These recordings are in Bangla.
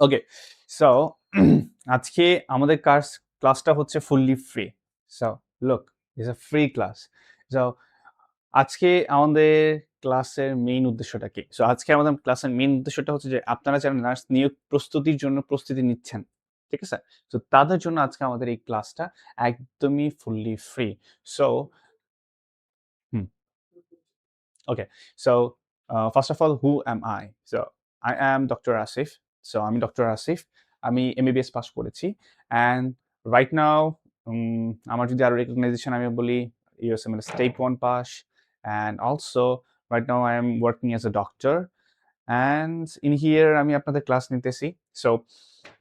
ওকে, সো আজকে আমাদের ক্লাসটা হচ্ছে fully free. So look, it's a free class. So আজকে আমাদের ক্লাসের মেইন উদ্দেশ্যটা কি? সো আজকে আমাদের ক্লাসের মেইন উদ্দেশ্যটা হচ্ছে যে আপনারা যারা নার্স নিয়োগ প্রস্তুতির জন্য প্রস্তুতি নিচ্ছেন, ঠিক আছে? সো তাদের জন্য আজকে আমাদের এই ক্লাসটা একদমই fully free. So hmm, okay. So first of all, who am I? So I am doctor Asif. So আমি ডক্টর আসিফ। আমি এমবিবিএস পাস করেছি। অ্যান্ড রাইট নাও আমার যদি আরো রেকগনাইজেশন আমি বলি, USMLE State 1 pass, and also right now I am working as a doctor, and in here আমি আপনাদের ক্লাস নিতেছি। সো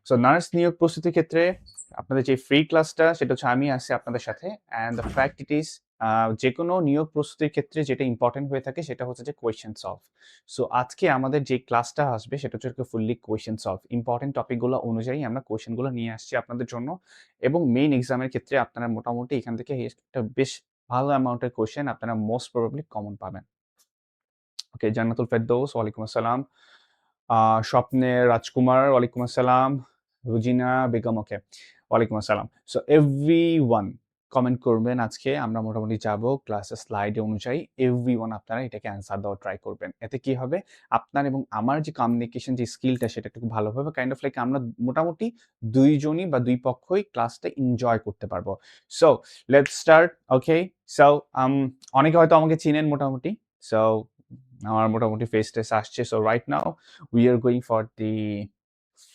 সো নার্স নিয়োগ প্রস্তুতির ক্ষেত্রে আপনাদের যে ফ্রি ক্লাসটা সেটা হচ্ছে আমি আছি আপনাদের সাথে। And the fact it is, যে কোনো নিয়োগ প্রস্তুতির ক্ষেত্রে যেটা ইম্পর্টেন্ট হয়ে থাকে সেটা হচ্ছে যে কোয়েশ্চেন সলভ। সো আজকে আমাদের যে ক্লাসটা আসবে সেটা হচ্ছে ফুললি কোয়েশ্চেন সলভ। ইম্পর্টেন্ট টপিকগুলো অনুযায়ী আমরা কোয়েশ্চেনগুলো নিয়ে আসছি আপনাদের জন্য, এবং মেইন এক্সামের ক্ষেত্রে আপনারা মোটামুটি এখান থেকে একটা বেশ ভালো অ্যামাউন্টের কোয়েশ্চেন আপনারা মোস্ট প্রবাবলি কমন পাবেন। ওকে, জান্নাতুল ফেরদৌস, ওয়ালাইকুম আসসালাম। স্বপ্নের রাজকুমার, ওয়ালাইকুম আসসালাম। রুজিনা বেগম, ওকে, ওয়ালাইকুম আসসালাম। সো এভরিওয়ান কমেন্ট করবেন। আজকে আমরা মোটামুটি যাব ক্লাসের স্লাইড অনুযায়ী। এভরিওয়ান আপনারা এটাকে অ্যান্সার দেওয়ার ট্রাই করবেন। এতে কি হবে, আপনার এবং আমার যে কমিউনিকেশন যে স্কিলটা সেটা একটু ভালো হবে। কাইন্ড অফ লাইক আমরা মোটামুটি দুইজনই বা দুই পক্ষই ক্লাসটা এনজয় করতে পারবো। So let's start. Okay, so অনেকে হয়তো আমাকে চিনেন মোটামুটি। সো আমার মোটামুটি ফেস টেস আসছে। So right now we are going for the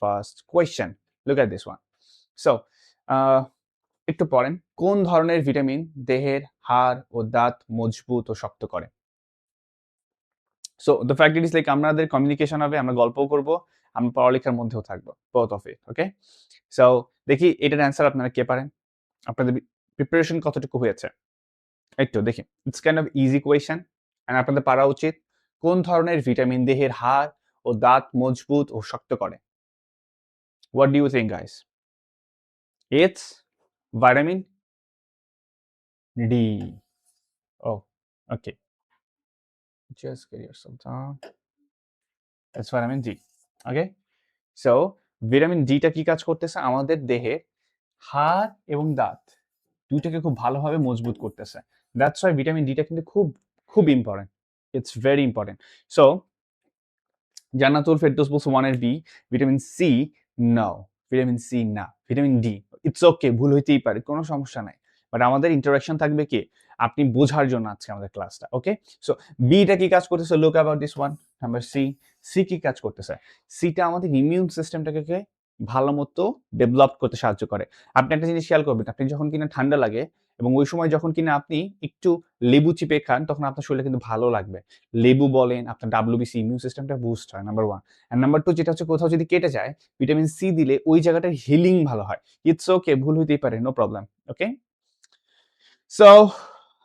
first question. Look at this one. So, একটু পড়েন। কোন ধরনের ভিটামিন দেহের হাড় ও দাঁত মজবুত ও শক্ত করে? So the fact it is like আমাদের কমিউনিকেশন হবে, আমরা গল্পও করব, আমরা পড়ালেখার মধ্যেও থাকবো, both of it. Okay, so দেখি এটার অ্যান্সার আপনারা কে পারেন, আপনাদের প্রিপারেশন কতটুকু হয়েছে একটু দেখি। It's kind of easy question, and আপনাদের পারা উচিত। কোন ধরনের ভিটামিন দেহের হাড় ও দাঁত মজবুত ও শক্ত করে? What do you think guys? It's vitamin D. Oh, okay. Just get yourself down. It's vitamin D. Okay. So, vitamin ডিটা কি কাজ করতেছে? আমাদের দেহে হাড় এবং দাঁত দুইটাকে খুব ভালোভাবে মজবুত করতেছে। দ্যাটস ওয়াই ভিটামিন ডিটা কিন্তু খুব খুব important. It's very important. So Jannatul Ferdous বলছে 1 এর B. Vitamin C, no, vitamin C না, ভিটামিন ডি। ইটস ওকে, ভুল হইতেই পারে, কোনো সমস্যা নাই। বাট আমাদের ইন্টারাকশন থাকবে কি, আপনি বোঝার জন্য আজকে আমাদের ক্লাসটা। ওকে, সো বিটা কি কাজ করতেছে? Look about this one. Number C. C কি কাজ করতেছে? সিটা আমাদের ইমিউন সিস্টেমটাকে ভালো মতো ডেভেলপ করতে সাহায্য করে। আপনি একটা জিনিস খেয়াল করবেন, আপনি যখন কিনা ঠান্ডা লাগে এবং ওই সময় যখন কিনা আপনি একটু লেবু চিপে খান, তখন আপনার শরীরে কিন্তু ভালো লাগবে। লেবু বলেন, আপনার WBC ইমিউন সিস্টেমটা বুস্ট হয়, নাম্বার 1। অ্যান্ড নাম্বার 2 যেটা হচ্ছে, কোথাও যদি কেটে যায়, ভিটামিন সি দিলে ওই জায়গাটার হিলিং ভালো হয়। ইটস ওকে, ভুল হইতেই পারে, নো প্রবলেম। ওকে, সো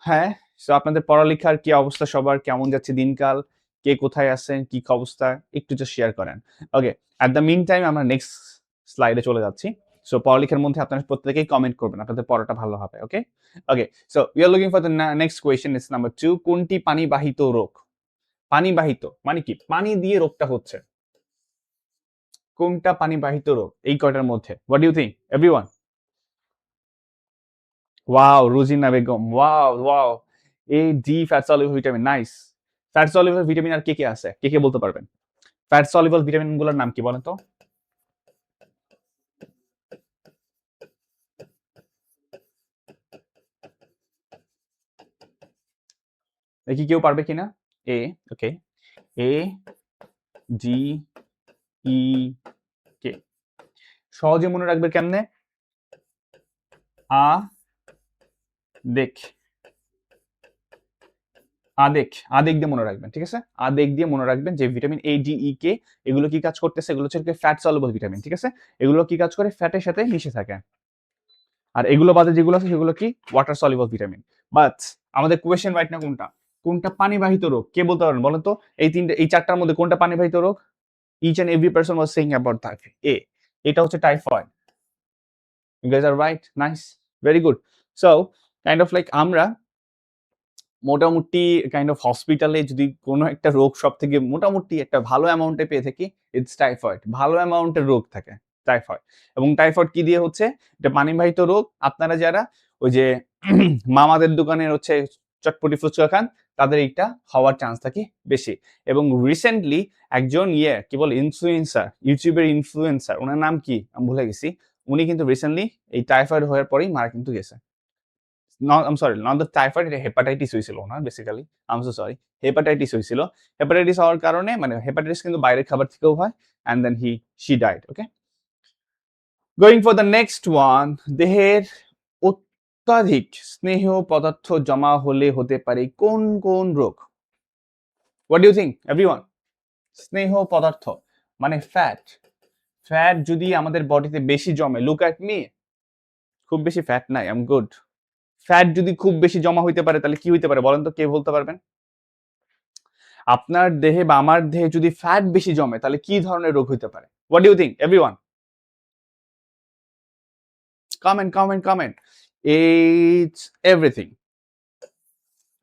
হ্যাঁ, সো আপনাদের পড়ালেখার কি অবস্থা, সবার কেমন যাচ্ছে দিনকাল, কে কোথায় আছেন, কি অবস্থা, একটু জাস্ট শেয়ার করেন। ওকে, অ্যাট দ্য মিন টাইম আমরা নেক্সট স্লাইডে চলে যাচ্ছি। সো পড়ালেখার মধ্যে আপনারা প্রত্যেকেই কমেন্ট করবেন, আপনাদের পড়াটা ভালো হবে। Okay, okay, so we are looking for the next question. It's number 2। কোনটি পানিবাহিত রোগ? পানিবাহিত মানে কি? পানি দিয়ে রোগটা হচ্ছে। কোনটা পানিবাহিত রোগ এই কয়টার মধ্যে? What do you think everyone? Wow, Rujina Begum, wow wow. D, fat soluble vitamin, nice. Fat soluble vitamin আর কে কে আছে? কে কে বলতে পারবেন? ফ্যাট সলিউবল ভিটামিন গুলোর নাম কি বলেন তো? দেখি কেউ পারবে কিনা। এ, ওকে, এ, ডি, ই, কে। সহজে মনে রাখবে কেমনে? আ দেখ, আদেক, আদেক দিয়ে মনে রাখবেন, ঠিক আছে? আদেক দিয়ে মনে রাখবেন যে ভিটামিন এ, ডি, ই, কে এগুলো কি কাজ করতেছে? এগুলো হচ্ছে ফ্যাট সলিউবল ভিটামিন, ঠিক আছে? এগুলো কি কাজ করে? ফ্যাটের সাথে মিশে থাকে। আর এগুলো বাদে যেগুলো আছে সেগুলো কি? Water soluble vitamin. বাট আমাদের কোয়েশ্চেন রাইট না কোনটা? কোনটা পানিবাহিত রোগ? কে বলতে পারেন বলেন তো? এই চারটার মধ্যে কোনটা পানিবাহিত রোগ? Each and every person was saying about that. A, এটা হচ্ছে typhoid. You guys are right, nice, very good. So kind of like আমরা মোটামুটি কাইন্ড অফ হসপিটালে যদি কোনো একটা রোগ সব থেকে মোটামুটি একটা ভালো অ্যামাউন্টে পেয়ে থাকি, ইটস টাইফয়েড। ভালো অ্যামাউন্টের রোগ থাকে টাইফয়েড। এবং টাইফয়েড কি দিয়ে হচ্ছে? এটা পানিবাহিত রোগ। আপনারা যারা ওই যে মামাদের দোকানের হচ্ছে চটপটি ফুচকা খান, তাদের এইটা হওয়ার চান্স থাকে বেশি। এবং রিসেন্টলি একজন কি বলে ইনফ্লুয়েন্সার, ইউটিউবের ইনফ্লুয়েন্সার, ওনার নাম কি আমি ভুলে গেছি, উনি কিন্তু রিসেন্টলি এই টাইফয়েড হওয়ার পরেই মারা কিন্তু গেছে। I'm sorry, not the typhoid, এটা হেপাটাইটিস হয়েছিল ওনার basically. I'm so sorry, hepatitis হয়েছিল। হেপাটাইটিস হওয়ার কারণে মানে হেপাটাইটিস কিন্তু বাইরের খাবার থেকেও হয়, and then she died. Okay, going for the next one, দেহের অত্যাধিক স্নেহ পদার্থ জমা হলে হতে পারে কোন কোন রোগ? What do you think, everyone? স্নেহ পদার্থ মানে ফ্যাট। ফ্যাট যদি আমাদের বডিতে বেশি জমে, লুক অ্যাট মি, খুব বেশি ফ্যাট নাই, আই এম গুড। ফ্যাট যদি খুব বেশি জমা হইতে পারে তাহলে কি হইতে পারে বলেন তো, কে বলতে পারবেন? আপনার দেহে বা আমার দেহে যদি ফ্যাট বেশি জমে তাহলে কি ধরনের রোগ হইতে পারে? What do you think everyone? Comment. It's everything.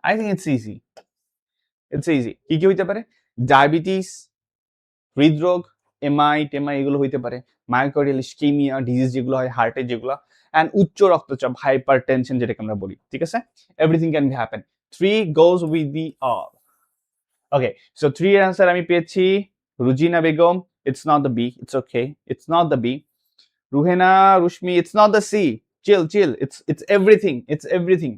I think it's easy. কি কি হইতে পারে? ডায়াবেটিস, হৃদরোগ, টেমাই এগুলো হইতে পারে। মায়োকার্ডিয়াল ইসকেমিয়া ডিজিজ যেগুলো হয় হার্টের, যেগুলো অ্যান্ড উচ্চ রক্তচাপ, হাইপার টেনশন যেটাকে আমরা বলি, ঠিক আছে? Everything can be happen. 3 goes with the all. Okay, so 3 এর আনসার আমি পেয়েছি Rujina Begum, it's not the B, it's okay, it's not the B. Ruhena Rushmi, it's not the C, chill, it's everything.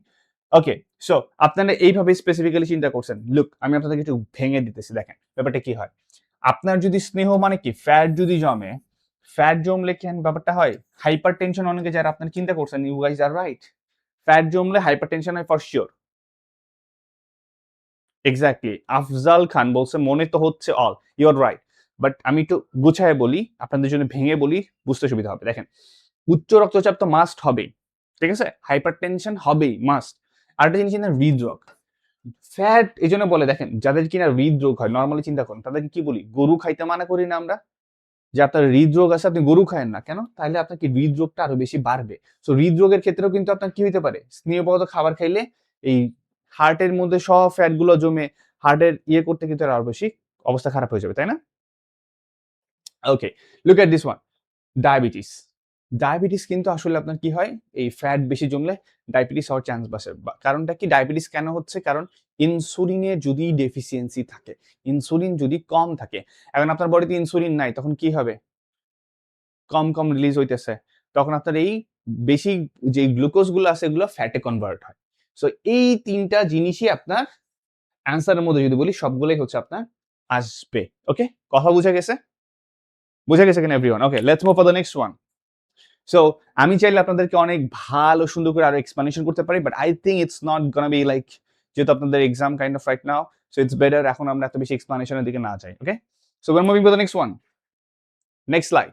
Okay, so আপনারা এইভাবে স্পেসিফিক্যালি চিন্তা করছেন। লুক, আমি আপনাদেরকে একটু ভেঙে দিতেছি, দেখেন ব্যাপারটা কি হয়। আপনার যদি স্নেহ মানে কি ফ্যাট যদি জমে, ফ্যাট জমলে কেন ব্যাপারটা হয়? হাইপার টেনশন, অনেকে যারা আপনার চিন্তা করছেন, ইউ গাইজ আর রাইট। ফ্যাট জমলে হাইপার টেনশন হয় for sure. Exactly, Afzal Khan বলছে মনে তো হচ্ছে all, you are right. But আমি একটু গুছায় বলি, আপনাদের জন্য ভেঙে বলি, বুঝতে সুবিধা হবে। দেখেন, উচ্চ রক্তচাপ তো মাস্ট হবেই, ঠিক আছে? হাইপার টেনশন হবেই মাস্ট। আরেকটা জিনিস না, হৃদরোগ। ফ্যাট এই জন্য বলে, দেখেন যাদের কিনা হৃদরোগ হয়, নর্মালি চিন্তা করুন, তাদেরকে কি বলি? গরু খাইতে মানা করি না আমরা, যে আপনার হৃদরোগ আছে আপনি গরু খায়েন না কেন? তাহলে আপনার কি হৃদরোগটা আরো বেশি বাড়বে। সো হৃদরোগের ক্ষেত্রেও কিন্তু আপনার কি হইতে পারে? স্নেহপদার্থ খাবার খাইলে এই হার্টের মধ্যে সব ফ্যাট গুলো জমে হার্টের করতে কিন্তু আরো বেশি অবস্থা খারাপ হয়ে যাবে, তাই না? Okay, look at this one, diabetes. Diabetes কিন্তু আসলে আপনার কি হয়, এই ফ্যাট বেশি জমলে ডায়াবেটিস হওয়ার চান্স বাড়ে। কারণটা কি ডায়াবেটিস কেন হচ্ছে? কারণ ইনসুলিনের যদি ডেফিসিয়েন্সি থাকে, ইনসুলিন যদি কম থাকে, এখন আপনার বডিতে ইনসুলিন নাই, তখন কি হবে? কম রিলিজ হইতেছে, তখন আপনার এই বেশি যে গ্লুকোজ গুলো আছে এগুলো ফ্যাটে কনভার্ট হয়। সো এই 3টা জিনিসই আপনার অ্যান্সারের মধ্যে যদি বলি সবগুলোই হচ্ছে আপনার আসবে। ওকে, কথা বুঝা গেছে? বুঝা গেছে কিনা everyone? Okay, let's move for the next one. So আমি চাইলে আপনাদেরকে অনেক ভালো সুন্দর করে আরো এক্সপ্লেনেশন করতে পারি, but I think it's not gonna be like, যেহেতু আপনাদের exam kind of right now, so it's better এখন আমরা এত বেশি এক্সপ্লেনেশনের দিকে না যাই। Okay, so we are moving to the next one. Next slide.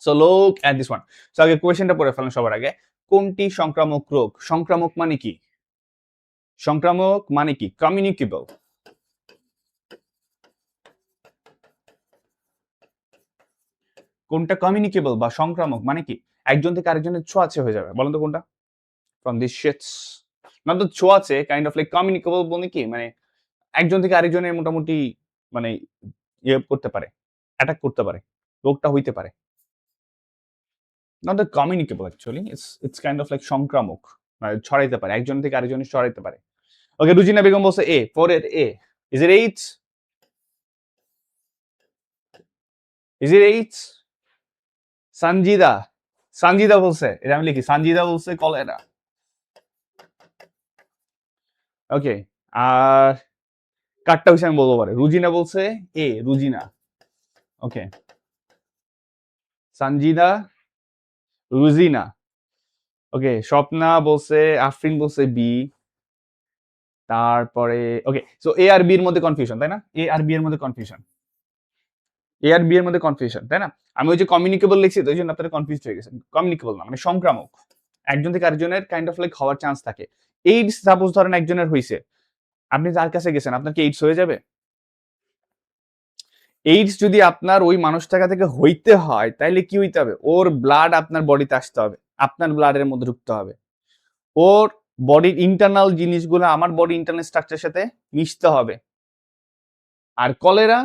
So look at this one. So আগে কোয়েশ্চেনটা পড়ে ফেলেন সবার আগে। কোনটি সংক্রামক রোগ? সংক্রামক মানে কি? সংক্রামক মানে কি? কমিউনিকেবল। কোনটা কমিউনিকেবল বা সংক্রামক মানে কি? একজন থেকে আরেকজনের ছোঁয়াচে হয়ে যাবে। বলেন তো কোনটা? From this shits. Not the ছোঁয়াচে, কাইন্ড অফ লাইক কমিউনিকেবল মানে কি? মানে একজন থেকে আরেকজনের মোটামুটি মানে করতে পারে, অ্যাটাক করতে পারে, রোগটা হইতে পারে। Not the communicable actually, it's kind of like সংক্রামক, মানে ছড়াইতে পারে, একজন থেকে আরেকজনে ছড়াইতে পারে। ওকে, রুজিনা বেগম বলছে এ, 4 এর A. Is it AIDS? Is it AIDS? Sanjida বলছে, এটা আমি লিখি, সানজিদা বলছে কলেরা। ওকে, আর কাটটা হইছে আমি বলবো পারে। রুজিনা বলছে এ, রুজিনা। ওকে, সানজিদা, রুজিনা। ওকে, স্বপ্না বলছে, আফরিন বলছে বি। তারপরে ওকে, সো এ আর বি এর মধ্যে কনফিউশন, তাই না? এ আর বি এর মধ্যে কনফিউশন, এ আর বি এর মধ্যে কনফিউশন, তাই না? আমি ওই যে কমিউনিকেবল লিখছি তো, ওই জন্য আপনারা কনফিউজ হয়ে গেছেন। কমিউনিকেবল না, মানে সংক্রামক, একজন থেকে আরেকজনের কাইন্ড অফ লাইক হওয়ার চান্স থাকে। এইডস সাপোজ ধরেন একজনের হইছে, আপনি যার কাছে গেছেন, আপনার কি এইডস হয়ে যাবে? এইডস যদি আপনার ওই মানুষটার থেকে হইতে হয়, তাইলে কি হইতে হবে? ওর ব্লাড আপনার বডিতে আসতে হবে, আপনার ব্লাডের মধ্যে ঢুকতে হবে। ওর বডির ইন্টারনাল জিনিসগুলো আমার বডি ইন্টারনাল স্ট্রাকচারের সাথে মিশতে হবে। আর কলেরা,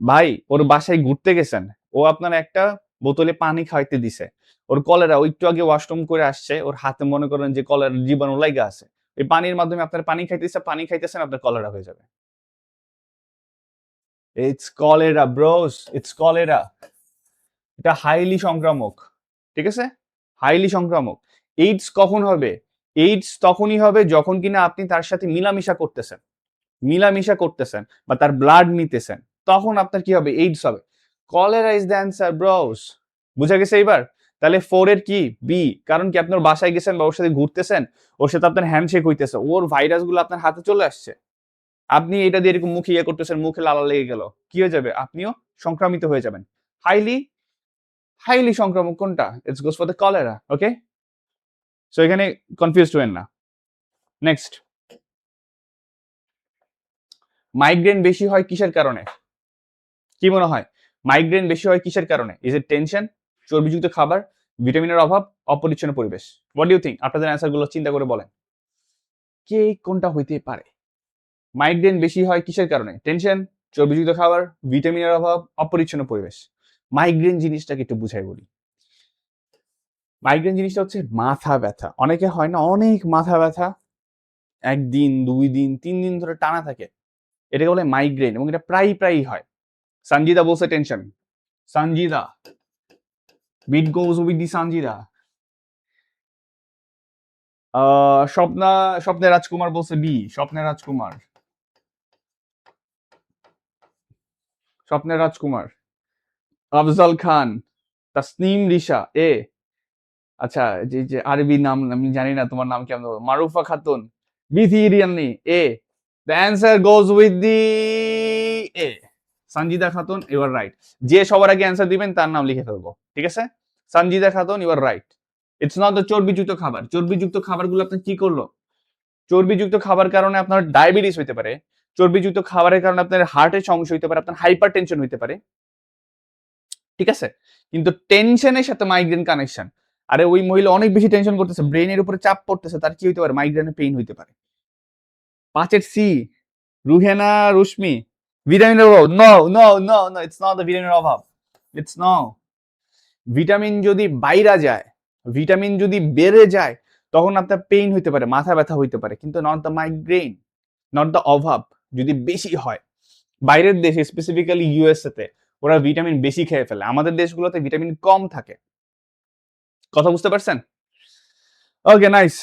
ভাই ওর বাসায় ঘুরতে গেছেন, ও আপনার একটা বোতলে পানি খাইতে দিছে, ওর কলেরা, ও একটু আগে ওয়াশরুম করে আসছে, ওর হাতে মনে করেন যে কলেরার জীবাণু লাইগা আছে, ওই পানির মাধ্যমে আপনার পানি খাইতেছে, পানি খাইতেছেন, আপনার কলেরা হয়ে যাবে। It's cholera bros, it's cholera. এটা হাইলি সংক্রামক, ঠিক আছে, হাইলি সংক্রামক। এইডস কখন হবে? এইডস তখনই হবে যখন কিনা আপনি তার সাথে মিলামিশা করতেছেন বা তার ব্লাড নিতেছেন, তখন আপনার কি হবে? এইডস হবে। Cholera is the answer bros. বুঝা গেছে এইবার? তাহলে 4 এর কি বি, কারণ কি আপনার বাসায় গেছেন বা ওর সাথে ঘুরতেছেন, ওর সাথে আপনার হ্যান্ডশেক হইতেছে, ওর ভাইরাস গুলো আপনার হাতে চলে আসছে, আপনি এটা দিয়ে এরকম মুখে ইয়ে করতেছেন, মুখে লালা লেগে গেল, কি হয়ে যাবে? আপনিও সংক্রামিত হয়ে যাবেন। হাইলি হাইলি সংক্রামক কোনটা? It's goes for the cholera. Okay, so এখানে কনফিউজড হবেন না। নেক্সট, মাইগ্রেন বেশি হয় কিসের কারণে? কি মনে হয় মাইগ্রেন বেশি হয় কিসের কারণে? ইজ ইট টেনশন, চর্বিযুক্ত খাবার, ভিটামিনের অভাব, অপরিচ্ছন্ন পরিবেশ? What do you think? আপনাদের অ্যান্সার গুলো চিন্তা করে বলেন, কে কোনটা হইতে পারে? মাইগ্রেন বেশি হয় কিসের কারণে? টেনশন, চর্বিযুক্ত খাবার, ভিটামিনের অভাব, অপরিচ্ছন্ন পরিবেশ? মাইগ্রেন জিনিসটাকে একটু বুঝাই বলি। মাইগ্রেন জিনিসটা হচ্ছে মাথা ব্যথা। অনেকে হয় না অনেক মাথা ব্যথা, 1 দিন 2 দিন 3 দিন ধরে টানা থাকে, এটাকে বলে মাইগ্রেন, এবং এটা প্রায়ই হয়। সঞ্জিদা বলছে tension. Sanjida, bit goes with the Sanjida. স্বপ্নের রাজকুমার বলছে বি, স্বপ্নের রাজকুমার, স্বপ্নের রাজকুমার। আফজল খান, তাসনিম রিশা এ। আচ্ছা, যে যে আরবি নাম আমি জানি না, তোমার নাম কেমন? Marufa Khatun, Bithi Iriyani A. The answer goes with the A, Sanjida Khatun, you are right. যে সবার আগে অ্যান্সার দিবেন তার নাম লিখে ফেলবো, ঠিক আছে? Sanjida Khatun, you are right. It's not the চর্বিযুক্ত খাবার। চর্বিযুক্ত খাবারগুলো আপনি কি করলো? চর্বিযুক্ত খাবার কারণে আপনার ডায়াবেটিস হইতে পারে, চর্বিযুক্ত খাবারের কারণে আপনার হার্টের সমস্যা হইতে পারে, আপনার হাইপার টেনশন হইতে পারে, ঠিক আছে? কিন্তু টেনশনের সাথে মাইগ্রেন কানেকশন। আরে ওই মহিলা অনেক বেশি টেনশন করতেছে, ব্রেনের উপরে চাপ পড়তেছে, তার কি হইতে পারে? মাইগ্রেনের পেইন হইতে পারে। 5 এর সি, রুহেনা রুশমি, ভিটামিনের অভাব। No no no no, it's not the ভিটামিনের অভাব, ইটস নো। ভিটামিন যদি বাইরা যায়, ভিটামিন যদি বেড়ে যায়, তখন আপনার পেইন হইতে পারে, মাথা ব্যথা হইতে পারে, কিন্তু not the migraine, not the অভাব। যদি বেশি হয়, বাইরের দেশে স্পেসিফিক্যালি ইউএসএ তে ওরা ভিটামিন বেশি খেয়ে ফেলে, আমাদের দেশগুলোতে ভিটামিন কম থাকে। কথা বুঝতে পারছেন? Okay, nice.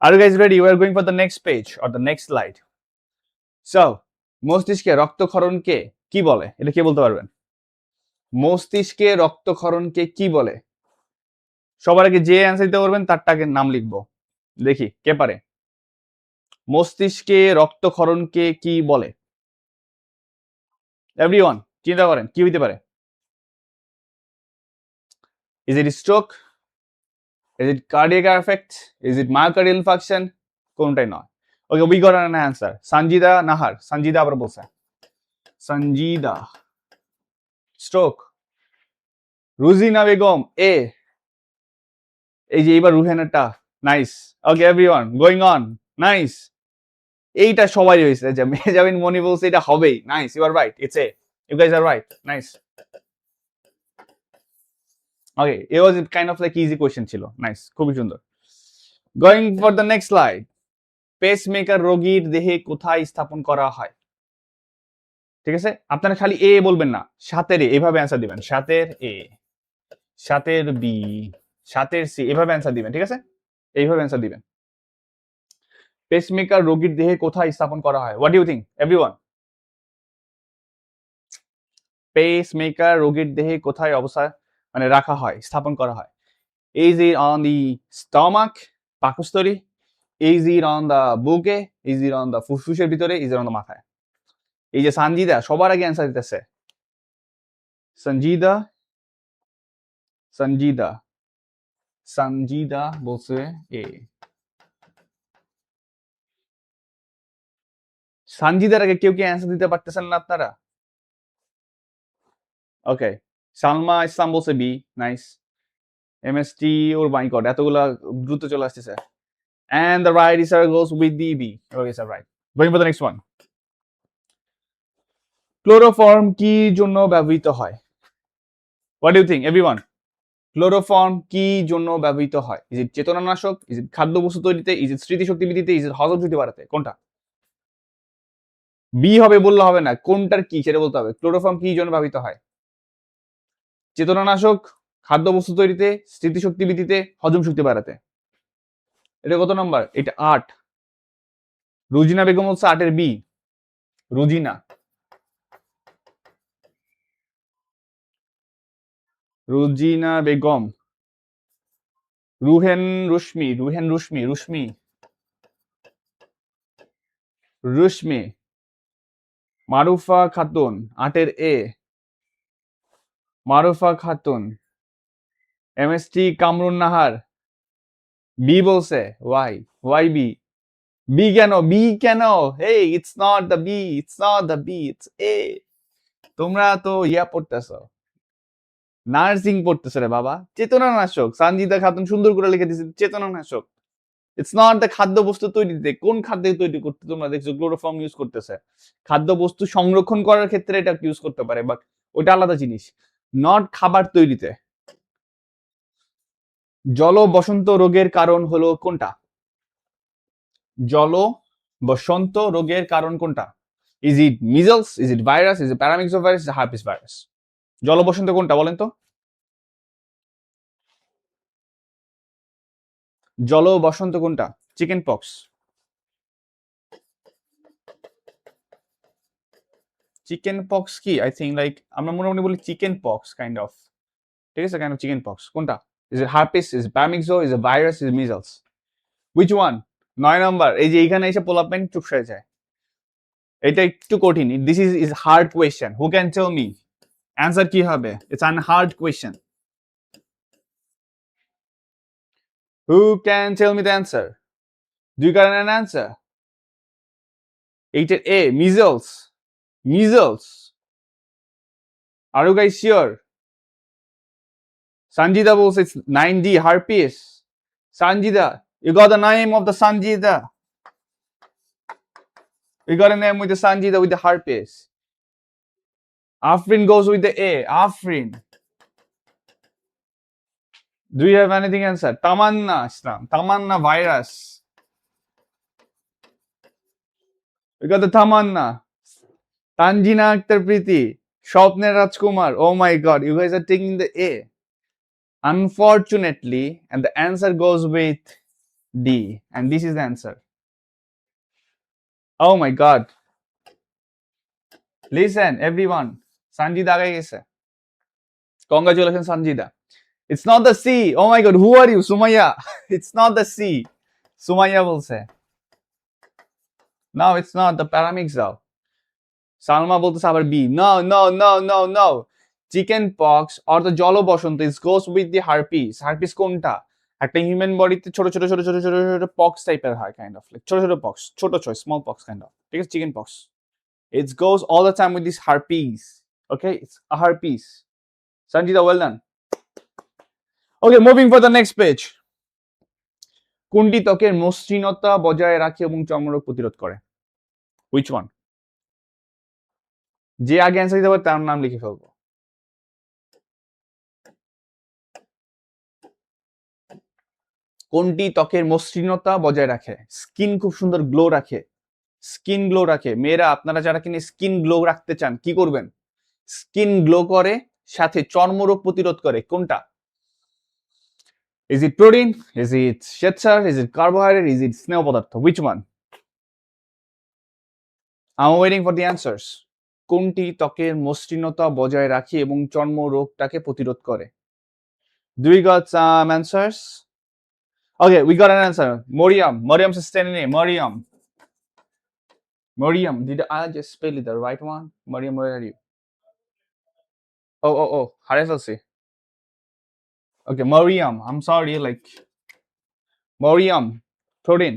Are you guys ready? We are going for the next page or the next slide. So, মস্তিষ্কে রক্তক্ষরণকে কি বলে? এটা কে বলতে পারবেন? মস্তিষ্কে রক্তক্ষরণকে কি বলে? সবার আগে যে অ্যান্সার দিতে পারবেন তারটাকে নাম লিখবো, দেখি কে পারে। মস্তিষ্কে রক্তক্ষরণকে কি বলে? এভরিওয়ান চিন্তা করেন, কি হইতে পারে? Is it stroke? Is it cardiac effect? Is it myocardial infarction? কোনটাই নয়। Okay, we got an answer. Sanjida Nahar, Sanjida আবার বলছে, সঞ্জিদা। স্ট্রোক। রুজিনা বেগম এ। এই যে এবার রুহেনাটা, nice. Okay everyone, going on, nice. এইটা সবাই হয়েছে, যে মেহজাবিন মনি বলছে এটা হবেই, nice, you are right, it's A, you guys are right, nice. Okay, it was kind of like easy question ছিল, নাইস, খুবই সুন্দর। Going for the next slide. Pacemaker রোগীর দেহে কোথায় স্থাপন করা হয়? ঠিক আছে, আপনারা খালি এ বলবেন না, সাতের এ এভাবে অ্যান্সার দিবেন, সাতের এ, সাতের বি, সাতের সি, এভাবে অ্যান্সার দিবেন, ঠিক আছে? এইভাবে অ্যান্সার দিবেন। পেসমেকার রোগীর দেহে কোথায় স্থাপন করা হয়? What you think everyone? Pacemaker রোগীর দেহে কোথায় অবস্থা মানে রাখা হয়, স্থাপন করা হয়? Is it on the stomach, পাকস্থলী? ইজ ইট অন দা বুকে? ইজ ইট অন দা ফুসফুসের ভিতরে? ইজ ইট অন দা মাথায়? এই যে সঞ্জিদা সবার আগে অ্যান্সার দিতেছে, সঞ্জিদা, সঞ্জিদা, সঞ্জিদা বলছে এ। সঞ্জিদার আগে কেউ কি অ্যান্সার দিতে পারতেছেন না আপনারা? ওকে, সালমা ইসলাম বলছে বি, নাইস। এমএসটি, ওর মাই গড এতগুলা দ্রুত চলে আসতেছে। And the right answer goes with the B. Okay, sir, right. Going for the next one. Chloroform কি জন্য ব্যবহৃত হয়? What do you think, everyone? Chloroform কি জন্য ব্যবহৃত হয়? ইজ ইট চেতনানাশক, ইজ ইট খাদ্যবস্তু তৈরিতে, ইজ ইট স্মৃতিশক্তি বৃদ্ধিতে, ইজ ইট হজম শক্তি বাড়াতে? কোনটা? বি হবে বললে হবে না, কোনটার কি সেটা বলতে হবে। ক্লোরোফর্ম কি জন্য ব্যবহৃত হয়? চেতনানাশক, খাদ্যবস্তু তৈরিতে, স্মৃতিশক্তি বৃদ্ধিতে, হজম শক্তি বাড়াতে। এটা কত নাম্বার? এটা 8। রুজিনা বেগম হচ্ছে 8 এর বি। রুজিনা, রুজিনা বেগম, রুহেন রুশমি, রুহেন রুশমি, রুশমি, রুশমি, মারুফা খাতুন 8 এর A. Marufa Khatun, MST Kamrun Nahar B বলছে। Why B? বি কেন? বি কেন? Hey, it's not the B, it's not the B, it's A. তোমরা তো ইয়া পড়তেছো, নার্সিং পড়তেছো রে বাবা। চেতনানাশক, সঞ্জিদা খাতুন সুন্দর করে লিখে দিয়েছে চেতনানাশক। ইটস নট দ্য খাদ্যবস্তু তৈরিতে। কোন খাদ্য তৈরি করতে তোমরা দেখছো ক্লোরোফর্ম ইউজ করতেছে? খাদ্যবস্তু সংরক্ষণ করার ক্ষেত্রে এটা ইউজ করতে পারে, বাট ওটা আলাদা জিনিস, নট খাবার তৈরিতে। জল বসন্ত রোগের কারণ হলো কোনটা? জল বসন্ত রোগের কারণ কোনটা? Is it measles, is it virus, is it paramyxo virus, is herpes virus? জল বসন্ত কোনটা বলেন তো? জল বসন্ত কোনটা? Chicken pox. চিকেন পক্স কি? আই থিঙ্ক লাইক আমরা মোটামুটি বলি চিকেন পক্স কাইন্ড অফ, ঠিক আছে, কাইন্ড অফ চিকেন পক্স। কোনটা? Is it herpes, is paramyxo, is it virus, is measles? Which one? 9 number. এই যে এইখানে এসে পোলাপমেন্ট চুপ হয়ে যায়। এটা একটু কঠিন। This is hard question. Who can tell me answer কি হবে? It's an hard question. Who can tell me the answer? Do you got an answer? 8 A, measles. Measles. Are you guys sure? Sanjida says it's 9D, herpes. Sanjida, you got the name of the Sanjida. You got a name with the Sanjida with the herpes. Afrin goes with the A. Afrin. Do you have anything answer? Tamanna, Islam. Tamanna virus. You got the Tamanna. Tanjina Akhtar Preeti. Shopner Rajkumar. Oh my god, you guys are taking the A. Unfortunately, and the answer goes with D. And this is the answer. Oh my god. Listen, everyone. Sanjida আগে গেছে। Congratulations, Sanjida. It's not the C. Oh my god, who are you? Sumaya. It's not the C. Sumaya বলছে। No, it's not the paramixal. Salma বলতেছে আবার B. No. Chicken pox or the জল বসন্ত is goes with the herpes. Herpes কোনটা? একটা হিউম্যান বডিতে ছোট ছোট পক্স টাইপের হয়, কাইন্ড অফ লাইক ছোট pox, small pox kind of, ঠিক আছে, chicken pox. It goes all the time with this herpes. Okay, it's a herpes. Sanjida, well done. Okay, moving for the next page. কোনটি ত্বকের মসৃণতা বজায় রাখে এবং চর্মরোগ প্রতিরোধ করে? Which one? যে আগে অ্যান্সার দিতে পারে তার নাম লিখে ফেলবো। কোনটি ত্বকের মসৃণতা বজায় রাখে? স্কিন খুব সুন্দর গ্লো রাখে, স্কিন গ্লো রাখে। মেয়েরা আপনারা যারা কিনে স্কিন গ্লো রাখতে চান কি করবেন? স্কিন গ্লো করে সাথে চর্মরোগ প্রতিরোধ করে। কোনটা? Is it protein? Is it শ্বেতসার? Is it carbohydrate? Is it স্নেহ পদার্থ? Which one? I'm waiting for the answers. কোনটি ত্বকের মসৃণতা বজায় রাখে এবং চর্মরোগটাকে প্রতিরোধ করে? Do we got some answers? Okay, we got an answer. Moriam. Moriam's standing name. Moriam. Did I just spell it the right one? Moriam, where are you? Oh. হারিয়ে ফেলছি। Okay, Moriam. I'm sorry, like Moriam. Protein.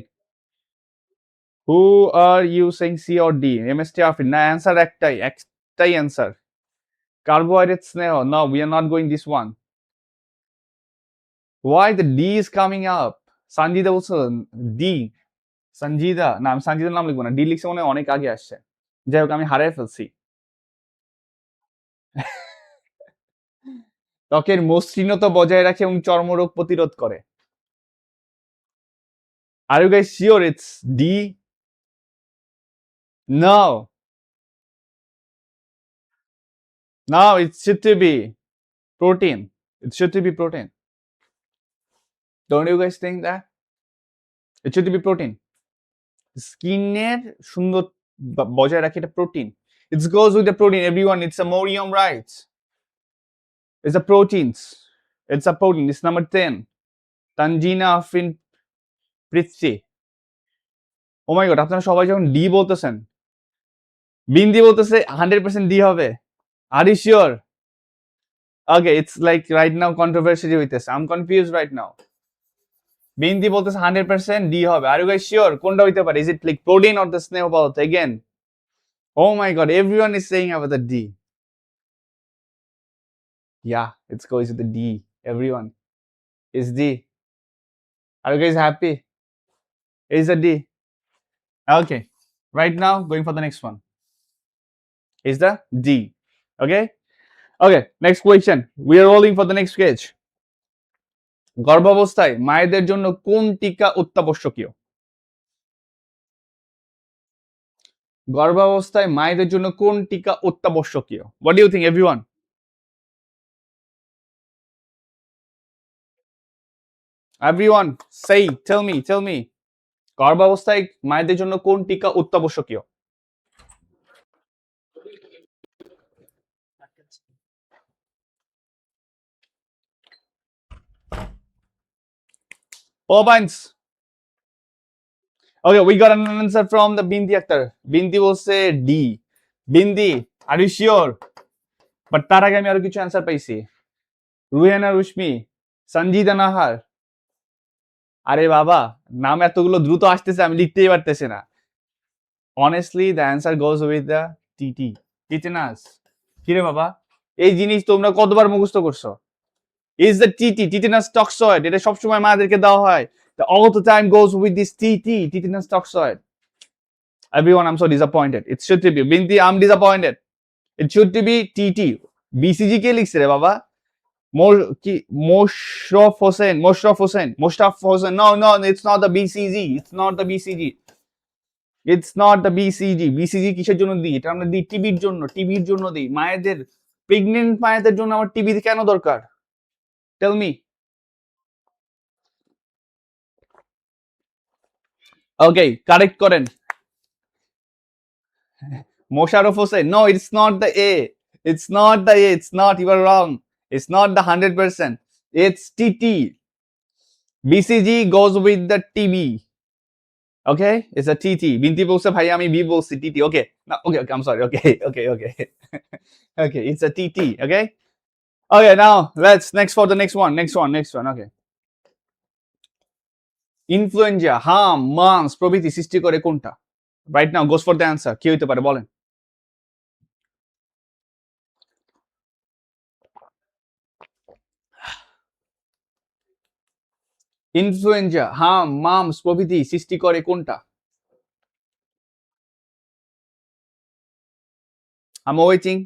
Who are you saying C or D? MST Afrin. না, answer একটাই answer. Carbohydrate স্নেহ. No, we are not going this one. Why the D is coming up? Sanjida বলছো ডি। সঞ্জিদা না, আমি সঞ্জিদার নাম লিখবো না, ডি লিখছে মনে হয় অনেক আগে আসছে। যাই হোক, আমি হারিয়ে ফেলছি। ত্বকের মসৃণতা বজায় রাখে এবং চর্মরোগ প্রতিরোধ করে। Are you guys sure it's D? No, no, it should to be protein. It should to be protein. Don't you guys think that? It should be protein. স্কিনের সুন্দর বজায় রাখে এটা protein. It goes with the protein, everyone. It's a morium, right? It's a proteins. It's a protein. It's number 10. Tanjina Afrin Prithvi. O my god, আপনারা সবাই যখন ডি বলতেছেন, বিন্দি বলতেছে 100% ডি হবে। Are you sure? Okay, it's like right now controversy হইতেছে। I am confuse right now. Bindi বলতেছে 100% ডি হবে। আর ইউ গাইস শিওর কোনটা হইতে পারে? Is it like protein or the স্নেহ পদার্থ again? Oh my god, everyone is saying about the D. Yeah, it's goes with the D. Everyone is D. Are you guys happy? Is a D. Okay. Right now, going for the next one. Is the D. Okay? Okay, next question. We are rolling for the next sketch. গর্ভাবস্থায় মায়েদের জন্য কোন টিকা অত্যাবশ্যকীয়? গর্ভাবস্থায় মায়েদের জন্য কোন টিকা অত্যাবশ্যকীয়? What do you think, everyone? Everyone, say, tell me. গর্ভাবস্থায় মায়েদের জন্য কোন টিকা অত্যাবশ্যকীয়? Points. Okay, we got an answer from the Bindi Akhtar. Bindi will say D. Bindi, are you sure? But তার আগে আমি আরো কিছু অ্যান্সার পাইছি। রুহেনা রুশমি, সঞ্জিদা নাহার। আরে বাবা, নাম এতগুলো দ্রুত আসতেছে আমি লিখতেই পারতেছি না। Honestly, the answer goes with the TT. Tetanus. কিরে বাবা, এই জিনিস তোমরা কতবার মুখস্থ করছো? Is the TT, tetanus toxoid. এটা সবসময় মাদেরকে দেওয়া হয়। All the time goes with this TT, tetanus toxoid. Everyone, I'm so disappointed. It should be Binti, I'm disappointed. It should be TT. BCG কে লিখছে রে বাবা? Moshraf Hossain. No, it's not the BCG. It's not the BCG. It's not the BCG. BCG কিসের জন্য দিই? এটা আমরা দিই টিবির জন্য। টিবির জন্য দিই। মায়েদের, প্রেগনেন্ট মায়েদের জন্য আমার টিবি কেন দরকার? Tell me. Okay, correct করেন। Mosharaf Hossain. No, it's not the A. It's not the A. It's not. You are wrong. It's not the 100%. It's TT. BCG goes with the TB. Okay, it's a TT. Binti বলছে ভাই আমি B বলছি TT. Okay, no, okay, I'm sorry. Okay. Okay, it's a TT. Okay. Okay, now let's next for the next one. Okay. Influenza, হাম, মাংস প্রভৃতি সৃষ্টি করে কোনটা? Right now goes for the answer. কি হইতে পারে বলেন? ইনফ্লুয়েঞ্জা, হাম, মামস প্রভৃতি সৃষ্টি করে কোনটা? I'm waiting.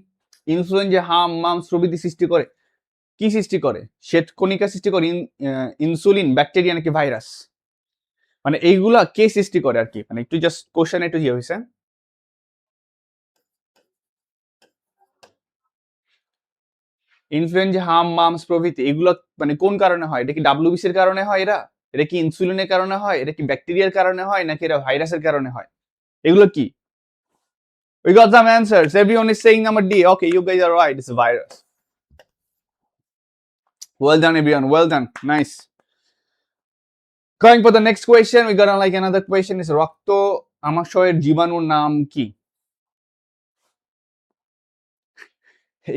ইনফ্লুয়েঞ্জা, হাম, মামস প্রভৃতি সৃষ্টি করে কি সৃষ্টি করে? শ্বেতকণিকা সৃষ্টি করে, ইনসুলিন, ব্যাকটেরিয়া নাকি ভাইরাস? মানে এইগুলা কে সৃষ্টি করে আর কি, মানে একটু জাস্ট কোশ্চেন একটু ইয়ে হয়েছে। ইনফ্লুয়েঞ্জা, হাম, মামস প্রভৃতি এগুলো মানে কোন কারণে হয়? এটা কি ডাব্লিউবিসির কারণে হয় এরা? এটা কি ইনসুলিনের কারণে হয়? এটা কি ব্যাকটেরিয়ার কারণে হয় নাকি এরা ভাইরাসের কারণে হয়? এগুলো কি? We got some answers. Everyone is saying number D. Okay, you guys are right. It's a virus. Well done, everyone. Well done. Nice. Going for the next question, we got like another question is রক্ত আমাশয়ের জীবাণুর নাম কি?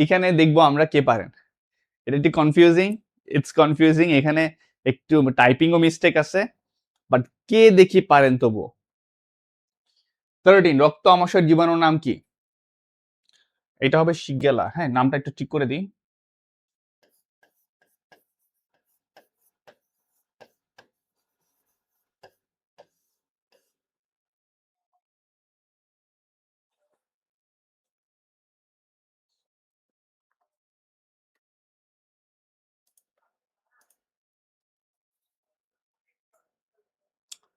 এখানে দেখবো আমরা কে পারেন। এটা একটু কনফিউজিং। It's confusing. এখানে একটু টাইপিংও মিস্টেক আছে, বাট কে দেখি পারেন তবুও। 13 রক্ত আমাশয়ের জীবাণুর নাম কি? এটা হবে শিগেলা। হ্যাঁ, নামটা একটু ঠিক করে দিই।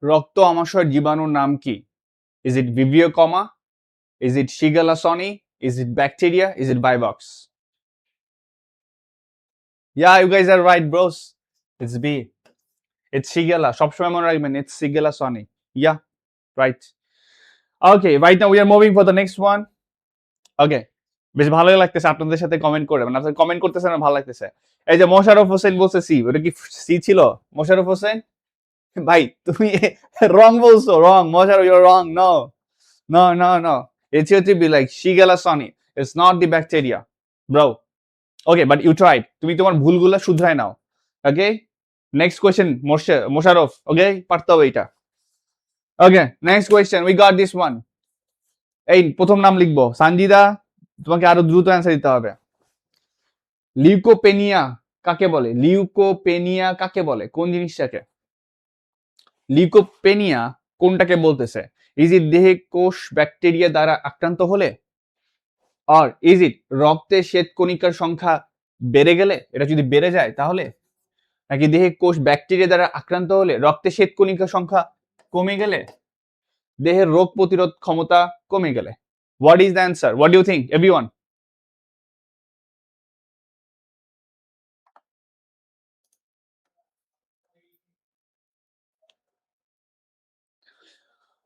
রক্ত আমাশয় জীবাণুর নাম কি? Is it vibrio comma? Is it shigella sonnei? Is it bacteria? Is it vibox? Yeah, you guys are right, bros. It's B. It's Shigella. সবসময় মনে রাখবেন, it's Shigella soni. Yeah, right. Okay, right now we are moving for the next one. Okay. বেশ ভালোই লাগতেছে আপনাদের সাথে কমেন্ট করে, মানে আপনারা কমেন্ট করতেছেন আর ভালো লাগতেছে। এই যে মোশাররফ হোসেন বলছে সি, ওটা কি সি ছিল? মোশাররফ হোসেন ভাই তুমি রং বলছো, wrong. Mosharraf, you are wrong. No no no no, it's here to be like Shigella soni. It's not the bacteria, bro. Okay, but you tried. তুমি তোমার ভুলগুলো শুধরায় নাও। Okay, next question, Mosharraf. Okay, পারতে হবে এটা। Okay, next question, we got this one. এই প্রথম নাম লিখবো সানজিদা, তোমাকে আরো দ্রুত অ্যান্সার দিতে হবে। লিউকোপেনিয়া কাকে বলে? লিউকোপেনিয়া কাকে বলে? কোন জিনিসটাকে? লিউকোপেনিয়া কোনটাকে বলতেছে? ইজ ইট দেহে কোষ ব্যাকটেরিয়া দ্বারা আক্রান্ত হলে? আর ইজ ইট রক্তে শ্বেতকণিকার সংখ্যা বেড়ে গেলে? এটা যদি বেড়ে যায় তাহলে? নাকি দেহে কোষ ব্যাকটেরিয়া দ্বারা আক্রান্ত হলে? রক্তে শ্বেতকণিকার সংখ্যা কমে গেলে? দেহের রোগ প্রতিরোধ ক্ষমতা কমে গেলে? What is the answer? What do you think everyone?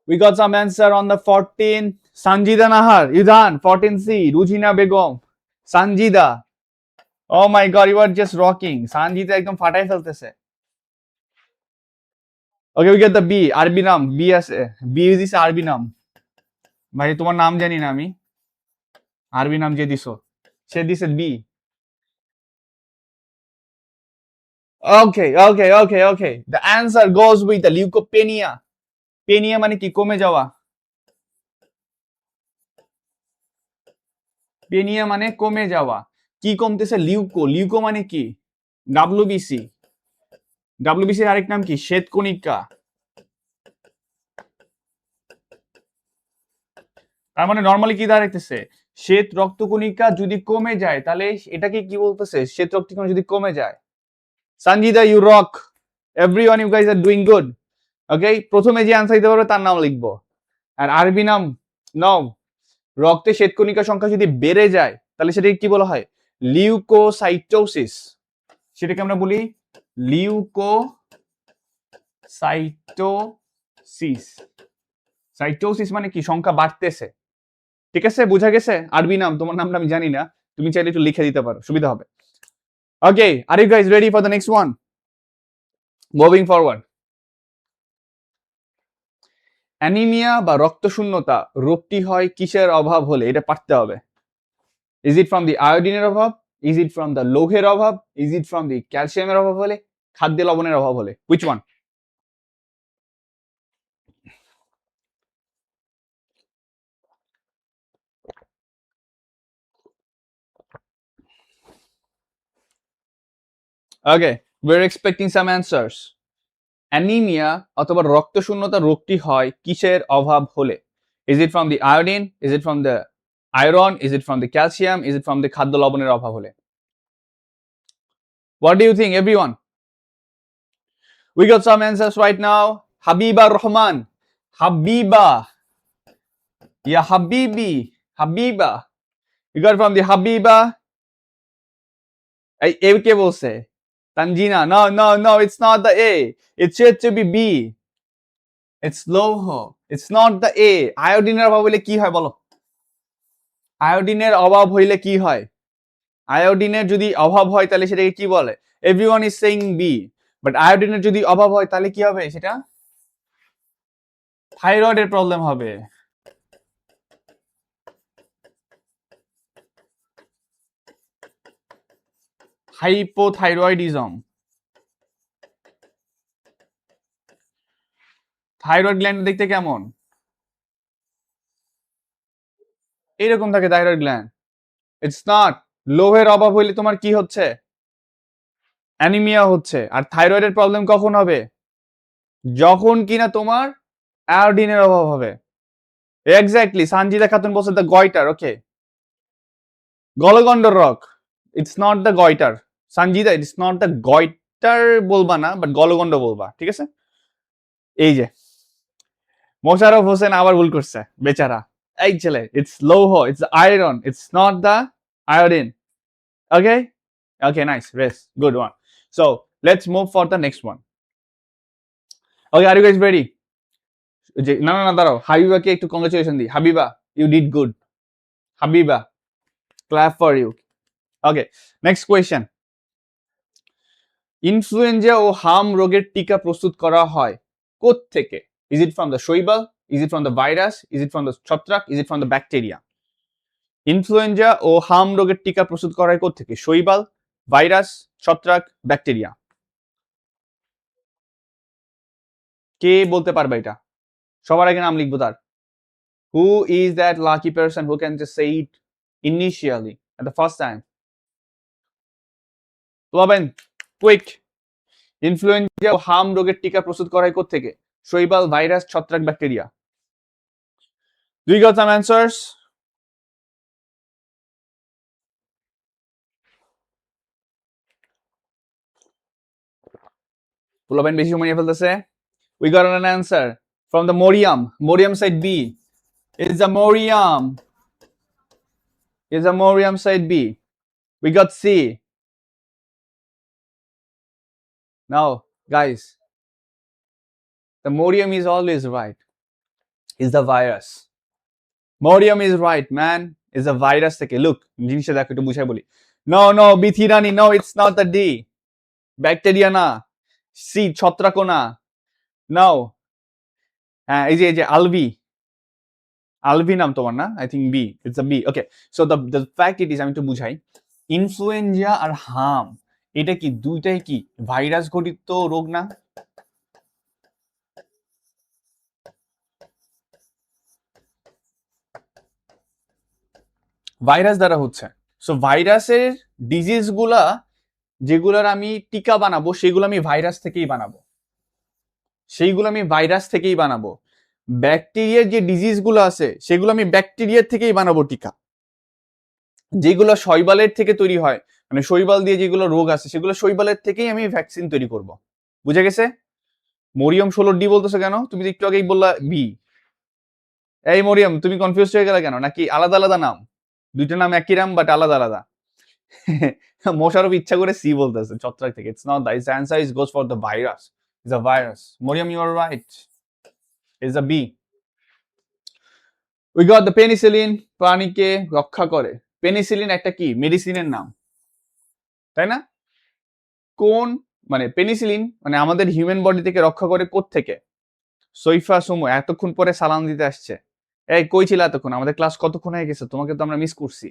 We got some answer on the 14. Sanjida Nahar, Idhan, 14C, Rujina Begum, Sanjida. Oh my god, you are just rocking. Sanjida একদম ফাটাই ফেলতেছে। Okay, we get the B, আরবি নাম, B আছে। B দিছে আরবি নাম। ভাই তোমার নাম জানি না আমি। আরবি নাম যে দিছো, সে দিছে B। Okay, okay, okay, okay. The answer goes with the leukopenia. Peña মানে কি? কমে যাওয়া। পেনিয়া মানে কমে যাওয়া। কি কমতেছে? লিউকো। লিউকো মানে কি? ডাব্লিউবিসি। ডাব্লিউবিসির আরেক নাম কি? শ্বেতকণিকা। তার মানে নরমালি কি দাঁড়াইতেছে? শ্বেত রক্তকণিকা যদি কমে যায় তাহলে এটাকে কি বলতেছে? শ্বেত রক্তকণিকা যদি কমে যায়। Sanjida, you rock. Everyone, you guys are doing good. Okay, প্রথমে যে আনসার দিতে পারবে তার নাম লিখবো। আর আরবি নাম নাও। রক্তে শ্বেতকণিকার সংখ্যা যদি বেড়ে যায় তাহলে সেটাকে কি বলা হয়? লিউকোসাইটোসিস। সেটাকে আমরা বলি লিউকোসাইটোসিস। সাইটোসিস মানে কি? সংখ্যা বাড়তেছে। ঠিক আছে, বোঝা গেছে? আরবি নাম, তোমার নামটা আমি জানি না, তুমি চাইলে একটু লিখে দিতে পারো, সুবিধা হবে। Okay, are you guys ready for the next one? Moving forward. Anaemia বা রক্তশূন্যতা রোগটি হয় কিসের অভাব হলে? এটা পারতে হবে। ইজ ইট ফ্রম দি আয়োডিনের অভাব? ইজ ইট ফ্রম দ্য লৌহের অভাব? ইজ ইট ফ্রম দি ক্যালসিয়ামের অভাব হলে? খাদ্যে লবণের অভাব হলে? Which one? Okay, we're expecting some answers. Anaemia অথবা রক্তশূন্যতা রোগটি হয় কিসের অভাব হলে? Is it from the iodine? Is it from the iron? Is it from the calcium? Is it from the খাদ্য লবণের অভাব হলে? What do you think, everyone? We got some answers right now. Habiba Rahman, Habiba, yeah, Habibi, Habiba. You got from the Habiba. A কে বলছে? Tanjina. No, no, no, it's not the A. It should to be B. It's লৌহ। It's not the A. আয়োডিনের অভাব হইলে কি হয় বলো? আয়োডিনের অভাব হইলে কি হয়? আয়োডিনের যদি অভাব হয় তাহলে সেটাকে কি বলে? Everyone is saying B, but আয়োডিনের যদি অভাব হয় তাহলে কি হবে? সেটা থাইরয়েডের প্রবলেম হবে। হাইপোথাইরয়েডিজম। থাইরয়েড গ্ল্যান্ড দেখতে কেমন? এইরকম থাকে থাইরয়েড গ্ল্যান্ড। It's not. লোহের অভাব হইলে তোমার কি হচ্ছে? অ্যানিমিয়া হচ্ছে। আর থাইরয়েডের প্রবলেম কখন হবে? যখন কিনা তোমার আয়োডিনের অভাব হবে। এক্স্যাক্টলি, সানজিদা খাতুন বলছে দ্য গয়টার। ওকে, গলগন্ডর rock. It's not the goitre. Sanjida, it's not the goitre বলবা না, বাট গলগন্ড বলবা, ঠিক আছে? এই যে মোশাররফ হোসেন আবার ভুল করছে বেচারা। এই ছেলে, ইটস লৌহ, it's iron, it's not the iodine. Okay, okay, nice, rest, good one. So let's move for the next one. Okay, are you guys ready? না না না, দাঁড়াও, হাবিবাকে একটু কংগ্রেচুলেশন দিই। Habiba, you did good. Habiba, clap for you. Okay, next question. Influenza ও হাম রোগের টিকা প্রস্তুত করা হয় কোত্থেকে? ইজ ইট ফ্রম দ্য শৈবাল, is it from the virus, is it from the ছত্রাক, is it from the bacteria? Influenza ও হাম রোগের টিকা প্রস্তুত করা হয় কোত্থেকে? শৈবাল, ভাইরাস, ছত্রাক, ব্যাকটেরিয়া? কে বলতে পারবে এটা? সবার আগে নাম লিখবো তার। Who is that lucky person who can just say it initially at the first time? বলবেন কুইক। ইনফ্লুয়েঞ্জা ও হাম রোগের টিকা প্রস্তুত করা হয় কোত্থেকে? শৈবাল, ভাইরাস, ছত্রাক, bacteria? Do you got some answers? বলবেন বেশি সময় নিয়ে ফেলতেছে। We got an answer from the Moriam. Moriam side B. It's the Moriam. It's the Moriam side B. We got C. Now, guys, the Moriam is always right. It's the virus. Moriam is right, man. It's a virus থেকে। Look, জিনিসটা দেখো একটু বুঝাই বলি। No, no, Bithirani, no, it's not the D. Bacteria না। C, ছত্রাকও না। No. হ্যাঁ, এই যে আলভি। আলভি নাম তোমার না? I think B. It's a B. Okay. So the fact it is, আমি একটু বুঝাই। ইনফ্লুয়েঞ্জা আর হাম, এটা কি দুইটাই কি ভাইরাস ঘটিত রোগ না? ভাইরাস দ্বারা হচ্ছে। সো ভাইরাসের ডিজিজ গুলা যেগুলোর আমি টিকা বানাবো সেগুলো আমি ভাইরাস থেকেই বানাবো, সেইগুলো আমি ভাইরাস থেকেই বানাবো। ব্যাকটেরিয়ার যে ডিজিজ গুলো আছে সেগুলো আমি ব্যাকটেরিয়ার থেকেই বানাবো টিকা। যেগুলো শৈবালের থেকে তৈরি হয়, মানে শৈবাল দিয়ে যেগুলো রোগ আছে সেগুলো শৈবালের থেকেই আমি ভ্যাকসিন তৈরি করব। বুঝে গেছে? মরিয়ম 16 ডি বলতেছো কেন? তুমি একটু আগেই বললা বি। এই মরিয়ম, তুমি কনফিউজ হয়ে গেলে কেন? নাকি আলাদা আলাদা নাম? দুইটা নাম একই নাম বাট আলাদা আলাদা। মোশারফ ইচ্ছা করে সি বলতেছে ছত্রাক থেকে। It's not that, it's answer is goes for the virus. It's a virus. Mariyam, you are right. It's a B. We got the penicillin, প্রাণীকে রক্ষা করে। পেনিসিলিন একটা কি মেডিসিনের নাম, তাই না? কোন মানে পেনিসিলিন মানে আমাদের হিউম্যান বডি থেকে রক্ষা করে কোত্থেকে? সৈফা সুমু এতক্ষণ পরে সালাম দিতে আসছে। এই কই ছিল এতক্ষণ? আমাদের ক্লাস কতক্ষণ হয়ে গেছে? তোমাকে তো আমরা মিস করছি।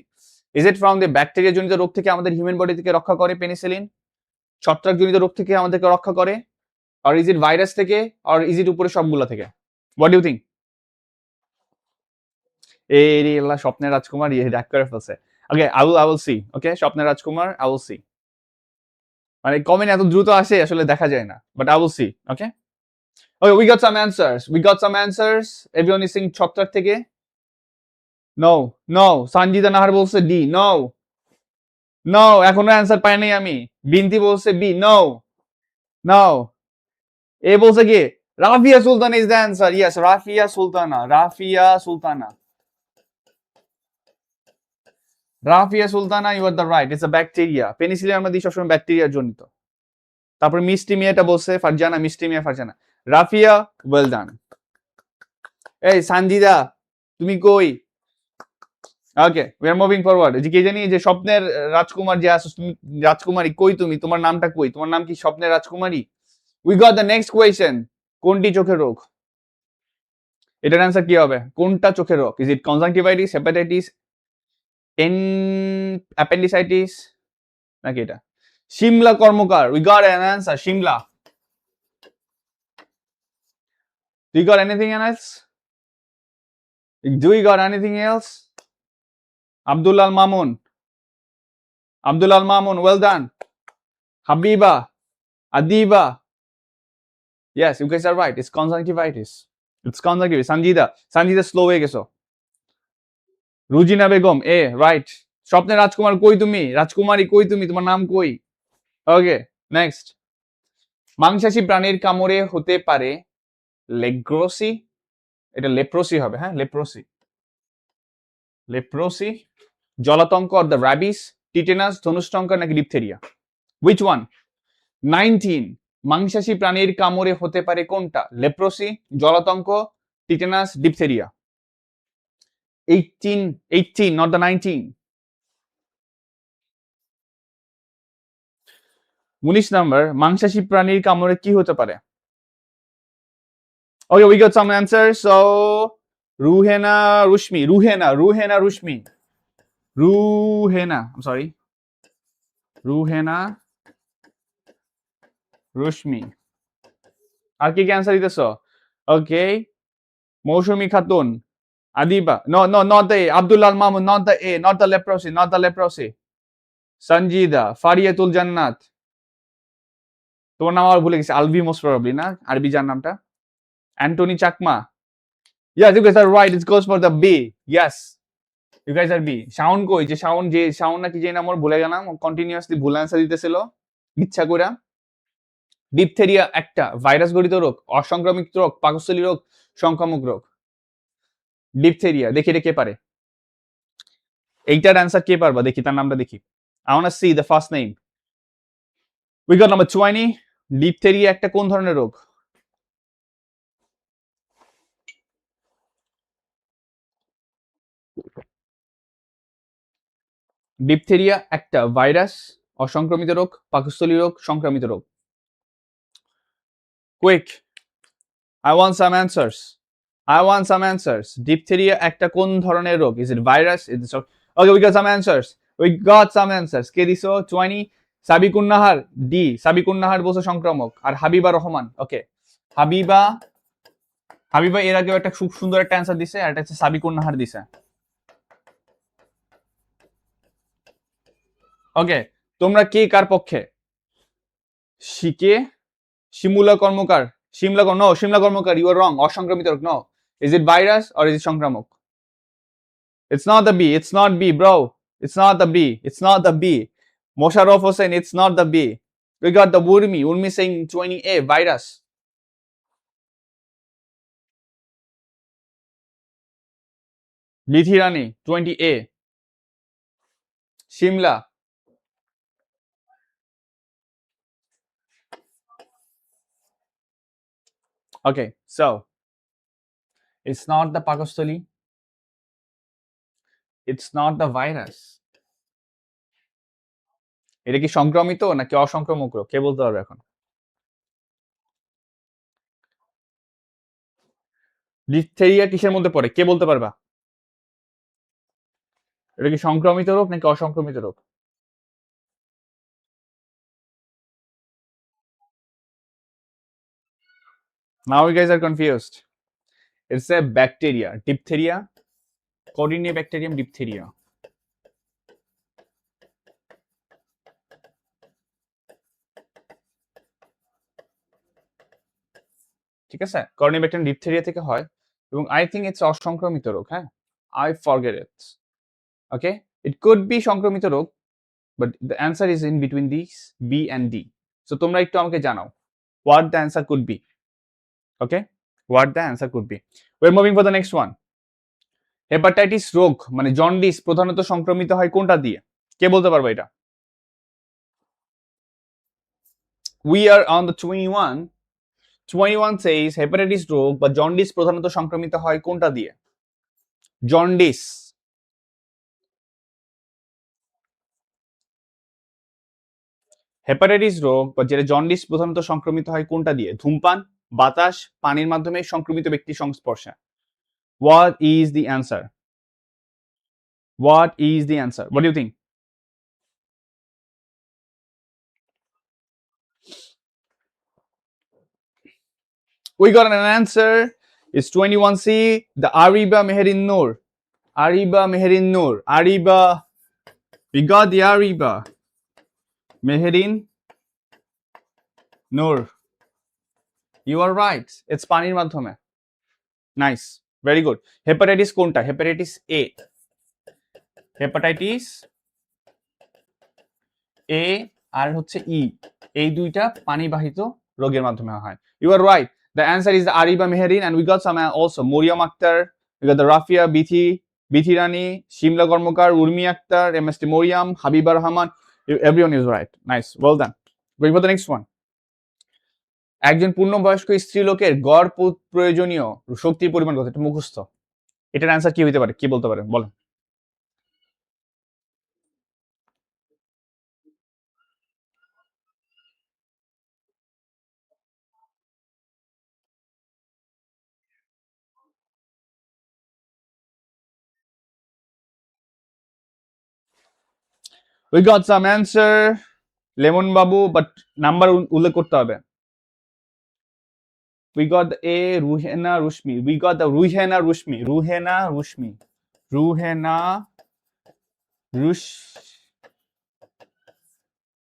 Is it from the bacteria জনিত রোগ থেকে আমাদের হিউম্যান বডি থেকে রক্ষা করে পেনিসিলিন? ছত্রাক জনিত রোগ থেকে আমাদেরকে রক্ষা করে? আর ইজ ইট ভাইরাস থেকে? আর ইজ ইট উপরে সবগুলা থেকে? What do you think? এই আল্লাহ, স্বপ্নের রাজকুমার ডাক করে ফেলছে। Okay, I will see. Okay, স্বপ্নের রাজকুমার, আই উইল সি। মানে কমেন্ট এত দ্রুত আসে আসলে দেখা যায় না, but I will see. Okay, okay, we got some answers. We got some answers. Everyone is saying ছত্রাক থেকে। No, no. সঞ্জিদা নাহার বলছে ডি। No, no. এখনো অ্যান্সার পাই নাই আমি। বিনতি বলছে বি। No, no. এ বলছে কি Rafia Sultana is the answer. Yes, Rafia Sultana. Rafia Sultana. Rafia Sultana, you are the right. It's a bacteria. Penicillin আমরা দিই সবসময় ব্যাকটেরিয়ার জনিত। তারপর মিষ্টি মিয়াটা বলছে ফারজানা, মিষ্টি মিয়া ফারজানা। Rafiya, well done. এই সানজিদা, তুমি কই? Okay, we are moving forward. যে কে জানি যে স্বপ্নের রাজকুমার যে আসো, তুমি রাজকুমারী কই? তুমি তোমার নামটা কই? তোমার নাম কি স্বপ্নের রাজকুমারী? We got the next question. কোনটি চোখের রোগ? এটার অ্যান্সার কি হবে? কোনটা চোখের রোগ? Is it conjunctivitis, hepatitis, appendicitis, নাকি এটা? Shimla Karmakar. We got an answer, Shimla. Do you got anything else? Do you got anything else? Abdul Al Mamun. Abdul Al Mamun, well done. Habiba, Adiba. Yes, you guys are right. It's conjunctivitis. It's conjunctivitis. Sanjida slow হয়ে গেছো। রুজিনা বেগম, এ রাইট। স্বপ্নের রাজকুমার কই তুমি? রাজকুমারী কই তুমি? তোমার নাম কই? ওকে, নেক্সট। মাংসাশী প্রাণীর কামড়ে হতে পারে লেগ্রোসি, এটা লেপ্রোসি হবে, হ্যাঁ, লেপ্রোসি। লেপ্রোসি, জলাতঙ্ক অর দ্য র্যাবিস, টিটেনাস, ধনুষ্টঙ্কার নাকি ডিপথেরিয়া? Which one? 19 মাংসাশী প্রাণীর কামড়ে হতে পারে কোনটা? লেপ্রোসি, জলাতঙ্ক, tetanus, diphtheria? 18, not the 19. 19 number, মাংসাশী প্রাণীর কামড়ে কি হতে পারে? Okay, we got some answers. So, Ruhena Rushmi. I'm sorry. Ruhena Rushmi. আর কি অ্যান্সার দিতেছো? Okay, Mousumi Khatun, Adiba, not the A, Abdullah Mahmoud, not the leprosy. Sanjida, Fariyatul Jannat, তোমার নাম আবার ভুলে গেছি, আলভি মোস্ট প্রবাবলি, না আরবি যার নামটা, Antony Chakma. Yes, you guys are right. It goes for the B. Yes, you guys are B. Shaon কই? যে শাওন নাকি যে নাম ওর ভুলে গেলাম, কন্টিনিউয়াসলি ভুল অ্যান্সার দিতেছিল ইচ্ছা কইরা। ডিপথেরিয়া একটা ভাইরাস গঠিত রোগ, অসংক্রামিত রোগ, পাকস্থলী রোগ, সংক্রামক রোগ। ডিপথেরিয়া, দেখি এটা কে পারে? এইটার অ্যান্সার কে পারবা? দেখি তার নামটা দেখি। I want to see the first name. We got number 20. Diphtheria একটা কোন ধরনের রোগ? ডিপথেরিয়া একটা ভাইরাস, অসংক্রামিত রোগ, পাকস্থলী রোগ, সংক্রামিত রোগ। Quick, I want some answers. Diphtheria একটা কোন ধরনের রোগ? Is it virus? Is it... Okay, we got some answers. কে দিছো? 20. সাবিকুন নাহার, ডি। সাবিকুন নাহার বলছে সংক্রামক। আর হাবিবা রহমান, ওকে, হাবিবা এর আগেও একটা খুব সুন্দর একটা অ্যান্সার দিছে, আর এটা হচ্ছে সাবিকুন নাহার দিছে। ওকে, তোমরা কে কার পক্ষে? শিমুলা কর্মকার, শিমলা কর্মকার, ইউ আর রং। অসংক্রামিত রোগ, no. Is it virus or is it সংক্রামক? It's not the B. It's not B, bro. It's not the B. Mosharraf Hossain, it's not the B. We got the Urmi saying 20A, virus. Lithirani, 20A. Shimla. Okay, so it's not the Pakostoli. It's not the virus. এটা কি সংক্রমিত নাকি অসংক্রামক রোগ? কে বলতে পারবে এখন? ডিপথেরিয়া কিসের মধ্যে পড়ে? কে বলতে পারবা? এটা কি সংক্রমিত রোগ নাকি অসংক্রমিত রোগ? Now you guys are confused. It's a bacteria. Diphtheria, Corynebacterium diphtheria. ঠিক আছে, কর্নিব্যাকটেরিয়াম ডিপথেরিয়া থেকে হয় এবং আই থিঙ্ক ইটস অসংক্রমিত রোগ। হ্যাঁ, I forget it. Okay, it could be সংক্রমিত রোগ, but the answer is in between this B and D. So তোমরা একটু আমাকে জানাও what the answer could be. Okay, what the answer could be. We are moving for the next one. Hepatitis রোগ মানে জন্ডিস প্রধানত সংক্রমিত হয় কোনটা দিয়ে? কে বলতে পারবে এটা? We are on the 21. 21 says hepatitis রোগ বা জন্ডিস প্রধানত সংক্রমিত হয় কোনটা দিয়ে? জন্ডিস। হেপাটাইটিস রোগ বা যেটা জন্ডিস প্রধানত সংক্রমিত হয় কোনটা দিয়ে? ধূমপান, বাতাস, পানির মাধ্যমে সংক্রমিত ব্যক্তির সংস্পর্শে। What is the answer? What do you think? We got an answer. It's 21C, the Ariba Meherin Noor. We got the Ariba Meherin Noor. You are right. It's পানির মাধ্যমে. Nice. Very good. হেপাটাইটিস কোনটা? Hepatitis A. হেপাটাইটিস এ আর হচ্ছে ই, এই দুইটা পানিবাহিত রোগের মাধ্যমে হয়। You are right, The answer is the Ariba Meherin, and we got some also Moriam Akhtar, we got the Rafia Bithi Rani, Shimla Gormokar, Urmi Akhtar, MST Moriam, Habiba Rahman. Everyone is right. Nice. Well done. Going for the next one. একজন পূর্ণবয়স্ক স্ত্রী লোকের গড় প্রয়োজনীয় শক্তির পরিমাণ কত? এটা মুখস্থ। এটার অ্যান্সার কি হইতে পারে? কি বলতে পারেন? বলেন। We got some answer, lemon Babu, but number উল্লেখ করতে হবে। We got the A, Ruhena Rushmi. We got the Ruhena Rushmi.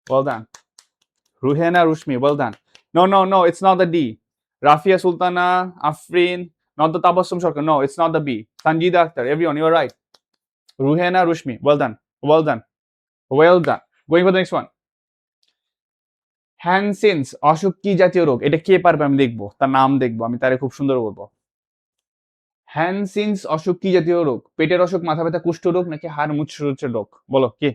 Well done. Ruhena Rushmi. Well done. No. It's not the D. Rafia Sultana, Afrin, not the Tabassum Sarkar. No, it's not the B. Sanjida Akhtar. Everyone, you're right. Ruhena Rushmi. Well done. Going for the next one. হ্যানসেন্স অসুখ কি জাতীয় রোগ? এটা কে পারবে? আমি দেখবো, তার নাম দেখবো, আমি তারে খুব সুন্দর বলবো। হ্যানসেন্স অসুখ কি জাতীয় রোগ? পেটের অসুখ, মাথা ব্যথা, কুষ্ঠ রোগ নাকি হাড় মুচড়ের রোগ? বলো কি?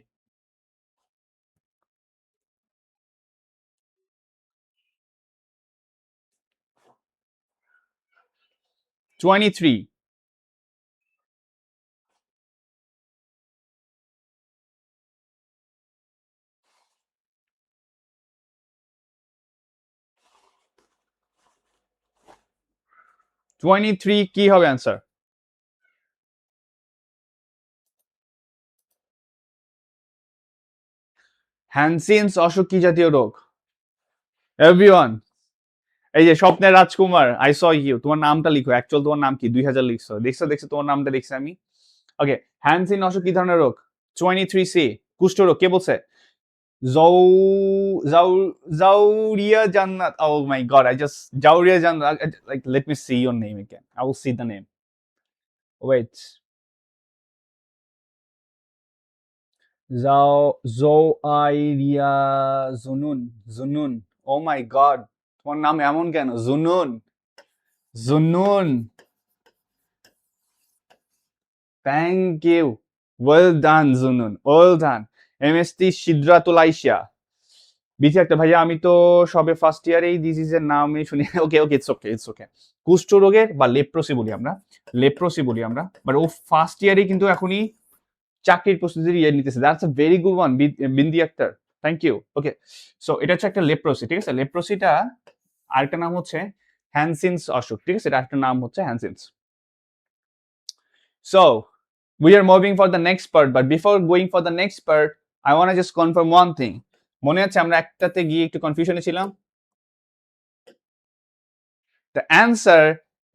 '23 কি হবে অ্যান্সার? হ্যানসেন্স অসুখ কি জাতীয় রোগ? এভরিওয়ান, এই যে স্বপ্নের রাজকুমার, আই স ইউ, তোমার নামটা লিখো। অ্যাকচুয়াল তোমার নাম কি? 2000 লিখছো, দেখছো তোমার নামটা দেখছি আমি। ওকে, হ্যানসেন অসুখ কি ধরনের রোগ? 23C, কুষ্ঠ রোগ। কে বলছে? Zauria Jannat. Oh my god, Zauria Jannat. Like, let me see your name again. I will see the name. Wait. Zoairia Zunun. Oh my god. তোমার নাম এমন কেন? Zunun. Thank you. Well done, Zunun. Well done. MST Shidratul Aisha. Bithi একটা, ভাইয়া আমি তো সবে ফার্স্ট ইয়ারেই ডিজিজের নামই শুনি। ওকে, ইটস ওকে। কুষ্ঠ রোগের বা লেপ্রোসি বলি আমরা, বাট ও ফার্স্ট ইয়ারেই কিন্তু এখনই চাকরির প্রস্তুতির ইয়ে নিতেছে। That's a very good one, Bindi Akter. Thank you. Okay, so এটা হচ্ছে একটা লেপ্রোসি, ঠিক আছে? লেপ্রোসিটা আরেকটা নাম হচ্ছে হ্যানসেন্স অসুখ, ঠিক আছে? এটা একটা নাম হচ্ছে Hansen's. So we are moving for the next part, but before going for the next part, I want to just confirm one thing. মনে আছে আমরা একটাতে গিয়ে একটু কনফিউশনে ছিলাম? The answer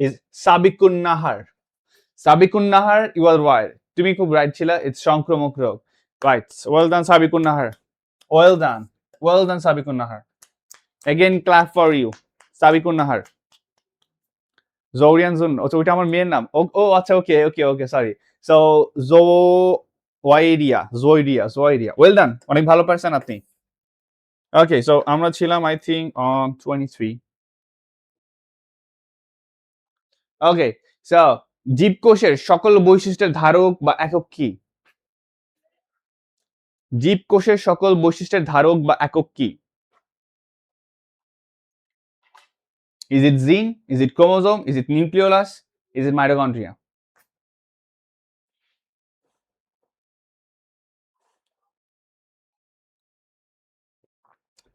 is Sabikun Nahar. You are right. তুমি খুব রাইট ছিল। It's সংক্রমক রোগ। Right. Well done, Sabikun Nahar. Well done, Sabikun Nahar. Again, clap for you, Sabikun Nahar. Jourian Jun, ওইটা আমার মেয়ের নাম। ও আচ্ছা, okay, sorry. So Zoairia. Well done. অনেক ভালো পারছেন আপনি। Okay, so আমরা ছিলাম I think on 23. Okay, so জীবকোষের সকল বৈশিষ্ট্যের ধারক বা একক কি? জীবকোষের সকল বৈশিষ্ট্যের ধারক বা একক কি? Is it gene? Is it chromosome? Is it nucleolus? Is it mitochondria?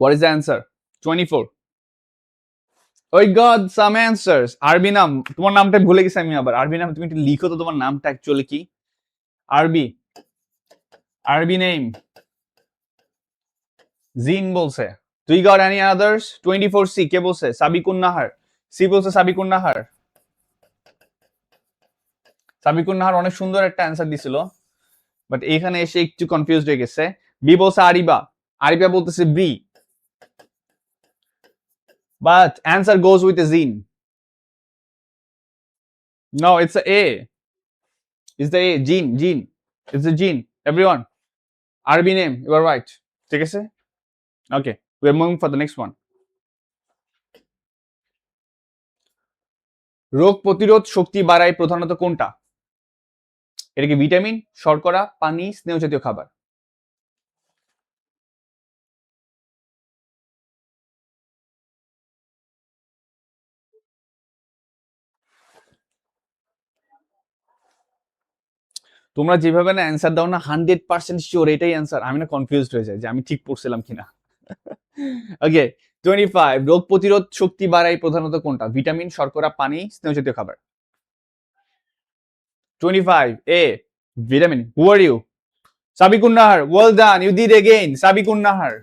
What is the answer? 24. We got some answers. আরবি নাম, তোমার নামটা ভুলে গেছি আমি আবার। আরবি নাম তুমি একটু লিখো তো, তোমার নামটা অ্যাকচুয়ালি কি? আরবি নেম জিন বলছে। তুই গট এনি আদার্স? 24C কে বলছে? সাবিকুন নাহার। সি বলছে সাবিকুন নাহার। সাবিকুন নাহার অনেক সুন্দর একটা অ্যান্সার দিছিল, বাট এখানে এসে একটু কনফিউজড হয়ে গেছে। বি বলছে আরিবা বলতেছে B, but answer goes with a zine. No, it's a A. It's the A. Gene. It's a gene. Everyone. Arabic name. You are right. ঠিক আছে? Okay. We are moving for the next one. রোগ প্রতিরোধ শক্তি বাড়ায় প্রধানত কোনটা? এটা কি ভিটামিন, শর্করা, পানি, স্নেহ জাতীয় খাবার? তোমরা যেভাবে না অ্যান্সার দাও না 100% শিওর এটাই অ্যান্সার, আমি না কনফিউজড হয়ে যাই যে আমি ঠিক পড়ছিলাম কিনা। ওকে, 25 রোগ প্রতিরোধ শক্তি বাড়ায় প্রধানত কোনটা? ভিটামিন, শর্করা, পানি, স্নেহ জাতীয় খাবার? 25 A vitamin. Who are you? Sabikun Nahar, well done, you did again. Sabikun Nahar,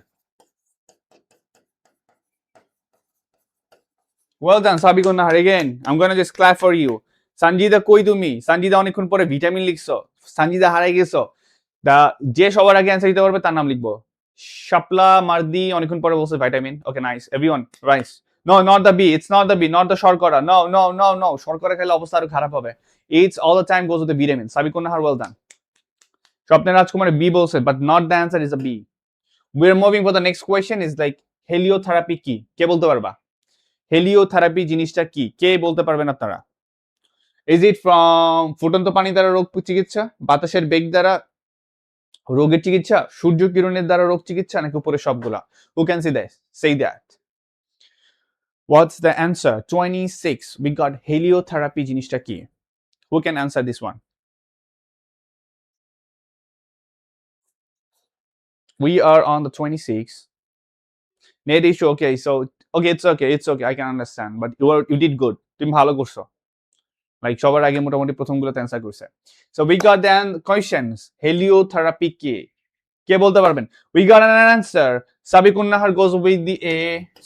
well done. Sabikun Nahar again, I am gonna just clap for you. Sanjida কই তুমি? সঞ্জিদা অনেকক্ষণ পরে ভিটামিন লিখছো, সঞ্জিদা হারাই গেছো। যে সবার আগে অ্যান্সার দিতে পারবে তার নাম লিখবো। শাপলা মার্দি অনেকক্ষণ পরে বলছে vitamin. Okay nice, everyone rice. No, not the B, it's not the B, not the শর্করা। নো নো নো নো, শর্করা খেলে অবস্থা আরো খারাপ হবে। It's all the time goes with the vitamin. Sabikun Nahar, well done. স্বপ্নের রাজকুমার বি বলছে, but not the answer is a B. We are moving for the next question is like heliotherapy কি? কে বলতে পারবা? হেলিওথেরাপি জিনিসটা কি? কে বলতে পারবেন আপনারা? ইজ ইট ফ্রম ফুটন্ত পানি দ্বারা রোগ চিকিৎসা, বাতাসের বেগ দ্বারা রোগের চিকিৎসা, সূর্য কিরণের দ্বারা রোগ চিকিৎসা, নাকি উপরে সবগুলা? Who can see that? সেই that. What's the answer? 26. We got heliotherapy জিনিসটা কি? Who can answer this one? We are on the 26. Net issue, okay, so okay, it's okay, I can understand, but you did good. তুমি ভালো করছো। লাইক সবার আগে মোটামুটি প্রথমগুলোতে অ্যান্সার করছে। So we got the questions. Heliotherapy কি? কে বলতে পারবেন? We got an answer. Sabikun Nahar goes with the A.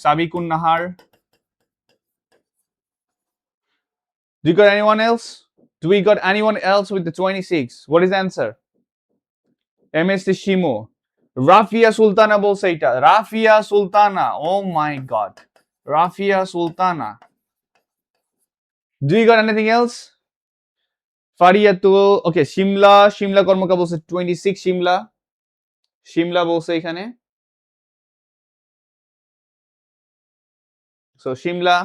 Sabikun Nahar. Do you got anyone else? Do we got anyone else with the 26? What is the answer? MST Shimo. Rafia Sultana বলছে এটা। Rafia Sultana. Oh my god. Rafia Sultana. Do you got anything else? Fariatul. Okay, Shimla কর্মকার বলছে 26 Shimla বলছে এখানে। So Shimla.